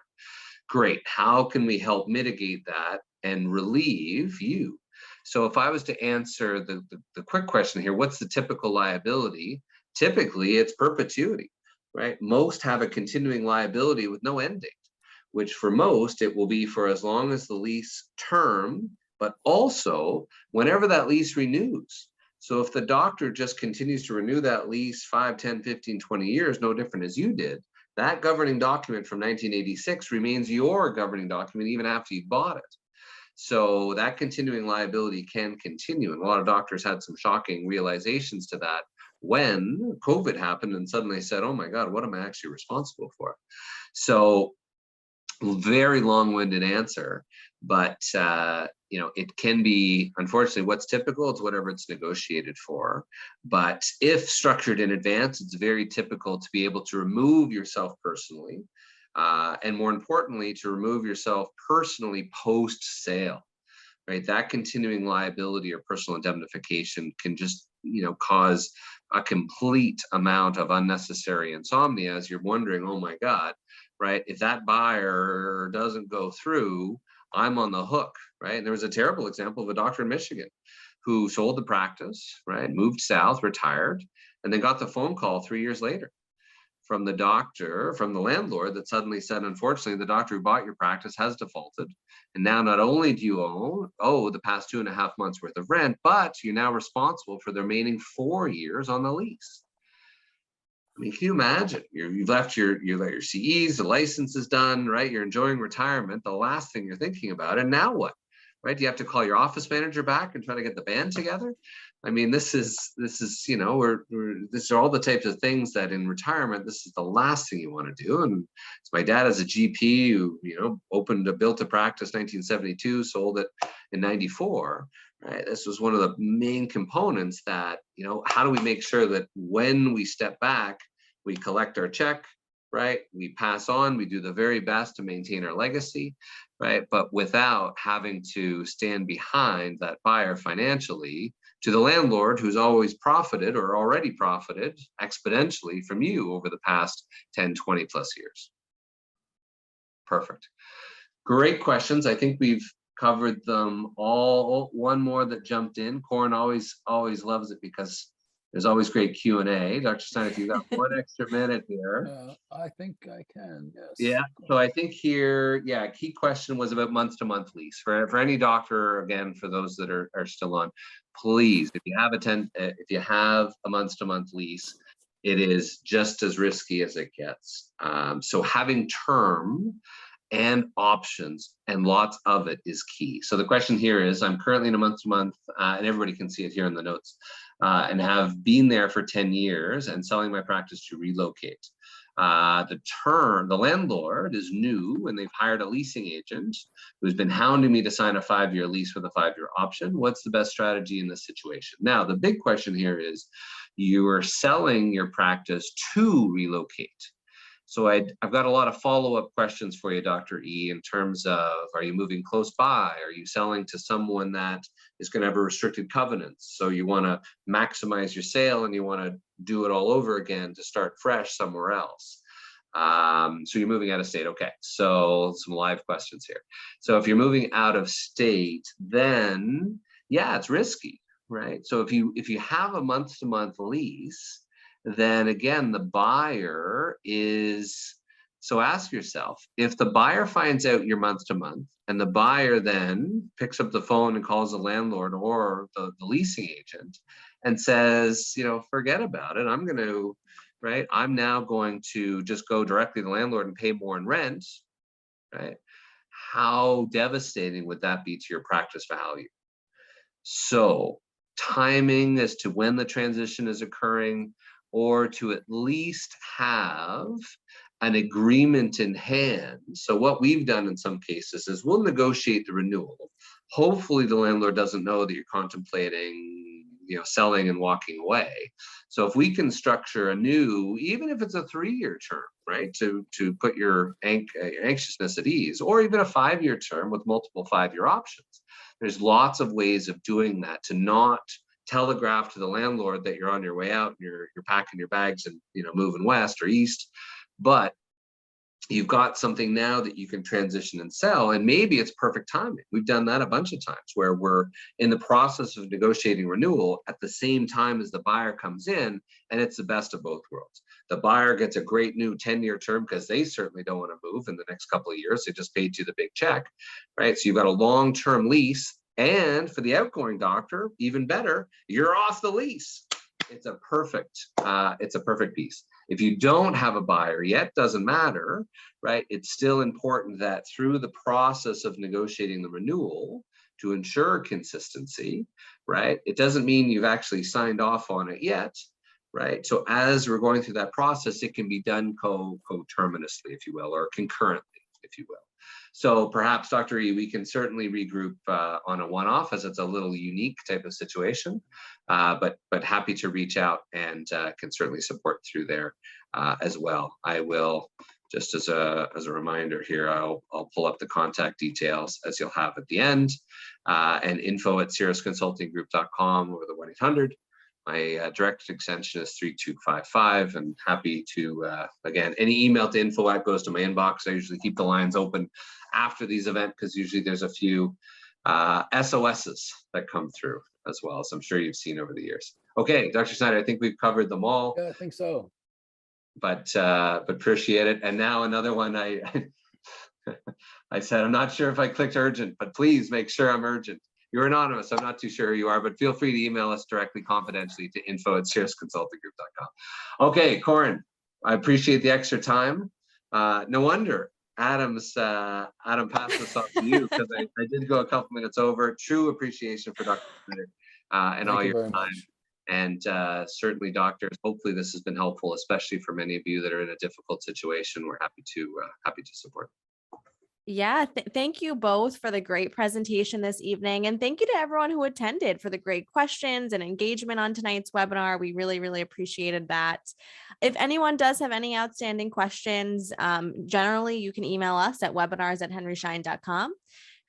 Great. How can we help mitigate that and relieve you? So if I was to answer the quick question here, what's the typical liability? Typically, it's perpetuity, right? Most have a continuing liability with no end date, which for most, it will be for as long as the lease term, but also whenever that lease renews. So if the doctor just continues to renew that lease 5, 10, 15, 20 years, no different as you did, that governing document from 1986 remains your governing document even after you bought it. So that continuing liability can continue. And a lot of doctors had some shocking realizations to that when COVID happened and suddenly said, oh my God, what am I actually responsible for? So very long-winded answer, but it can be, unfortunately, what's typical, it's whatever it's negotiated for. But if structured in advance, it's very typical to be able to remove yourself personally, and more importantly, to remove yourself personally post-sale, right? That continuing liability or personal indemnification can just, cause a complete amount of unnecessary insomnia as you're wondering, oh my God, right? If that buyer doesn't go through, I'm on the hook, right? And there was a terrible example of a doctor in Michigan who sold the practice, right? Moved south, retired, and then got the phone call 3 years later from the doctor, from the landlord that suddenly said, unfortunately, the doctor who bought your practice has defaulted. And now not only do you owe the past 2.5 months worth of rent, but you're now responsible for the remaining 4 years on the lease. I mean, can you imagine? You've left your CEs, the license is done, right? You're enjoying retirement. The last thing you're thinking about, and now what? Right? Do you have to call your office manager back and try to get the band together? I mean, this is these are all the types of things that in retirement, this is the last thing you want to do. And so my dad is a GP who, built a practice 1972, sold it in 94. Right. This was one of the main components that, how do we make sure that when we step back, we collect our check, right? We pass on, we do the very best to maintain our legacy, right? But without having to stand behind that buyer financially to the landlord who's always profited or already profited exponentially from you over the past 10, 20 plus years. Perfect. Great questions. I think we've covered them all. One more that jumped in. Corin always loves it because there's always great Q&A. Dr. Stein, if you've got 1 extra minute here. I think I can, yes. Yeah, so I think here, a key question was about month-to-month lease. For any doctor, again, for those that are still on, please, if you have a month-to-month lease, it is just as risky as it gets. So having term and options and lots of it is key. So the question here is, I'm currently in a month-to-month, and everybody can see it here in the notes, and have been there for 10 years and selling my practice to relocate. The landlord is new and they've hired a leasing agent who's been hounding me to sign a 5-year lease with a 5-year option. What's the best strategy in this situation? Now, the big question here is, you are selling your practice to relocate. So I've got a lot of follow-up questions for you, Dr. E, in terms of, are you moving close by? Are you selling to someone that is going to have a restricted covenant? So you want to maximize your sale and you want to do it all over again to start fresh somewhere else. So you're moving out of state. Okay, so some live questions here. So if you're moving out of state, then it's risky, right? So if you have a month-to-month lease, then again, the buyer is, so ask yourself, if the buyer finds out you're month to month and the buyer then picks up the phone and calls the landlord or the leasing agent and says, forget about it, I'm now going to just go directly to the landlord and pay more in rent, right? How devastating would that be to your practice value? So timing as to when the transition is occurring, or to at least have an agreement in hand. So what we've done in some cases is we'll negotiate the renewal. Hopefully the landlord doesn't know that you're contemplating, selling and walking away. So if we can structure a new, even if it's a 3-year term, right, to put your anxiousness at ease, or even a 5-year term with multiple 5-year options. There's lots of ways of doing that to not telegraph to the landlord that you're on your way out and you're packing your bags and moving west or east, but you've got something now that you can transition and sell, and maybe it's perfect timing. We've done that a bunch of times where we're in the process of negotiating renewal at the same time as the buyer comes in, and it's the best of both worlds. The buyer gets a great new 10-year term because they certainly don't want to move in the next couple of years. They just paid you the big check, right? So you've got a long-term lease. And for the outgoing doctor, even better, you're off the lease. It's a perfect piece. If you don't have a buyer yet, doesn't matter, right? It's still important that through the process of negotiating the renewal to ensure consistency, right? It doesn't mean you've actually signed off on it yet, right? So as we're going through that process, it can be done coterminously, if you will, or concurrently, if you will. So perhaps, Dr. E, we can certainly regroup on a one-off, as it's a little unique type of situation, but happy to reach out and can certainly support through there as well. I will, just as a reminder here, I'll pull up the contact details as you'll have at the end, and info@cirrusconsultinggroup.com or the 1-800. My direct extension is 3255, and happy to, again, any email to info@ goes to my inbox. I usually keep the lines open after these events because usually there's a few SOSs that come through as well, as I'm sure you've seen over the years. Okay, Dr. Snyder, I think we've covered them all. Yeah, I think so. but appreciate it. And now another one, I said, I'm not sure if I clicked urgent, but please make sure I'm urgent. You're anonymous. I'm not too sure who you are, but feel free to email us directly confidentially to info@cirrusconsultinggroup.com. Okay, Corin, I appreciate the extra time. No wonder Adam passed this off to you, because I did go a couple minutes over. True appreciation for Dr. Snyder and all your time. And certainly, doctors, hopefully this has been helpful, especially for many of you that are in a difficult situation. We're happy to support. Yeah, thank you both for the great presentation this evening. And thank you to everyone who attended for the great questions and engagement on tonight's webinar. We really, really appreciated that. If anyone does have any outstanding questions, generally you can email us at webinars@henryschein.com.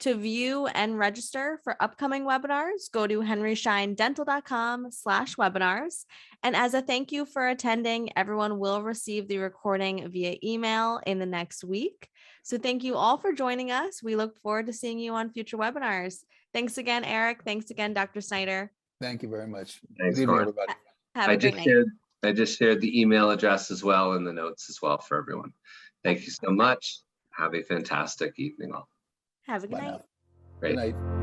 To view and register for upcoming webinars, go to henryscheindental.com/webinars. And as a thank you for attending, everyone will receive the recording via email in the next week. So thank you all for joining us. We look forward to seeing you on future webinars. Thanks again, Eric. Thanks again, Dr. Snyder. Thank you very much. Thanks, Good evening, Corin. everybody. Have a great night. I just shared the email address as well in the notes as well for everyone. Thank you so much. Have a fantastic evening all. Have a good Bye night. now. Good night.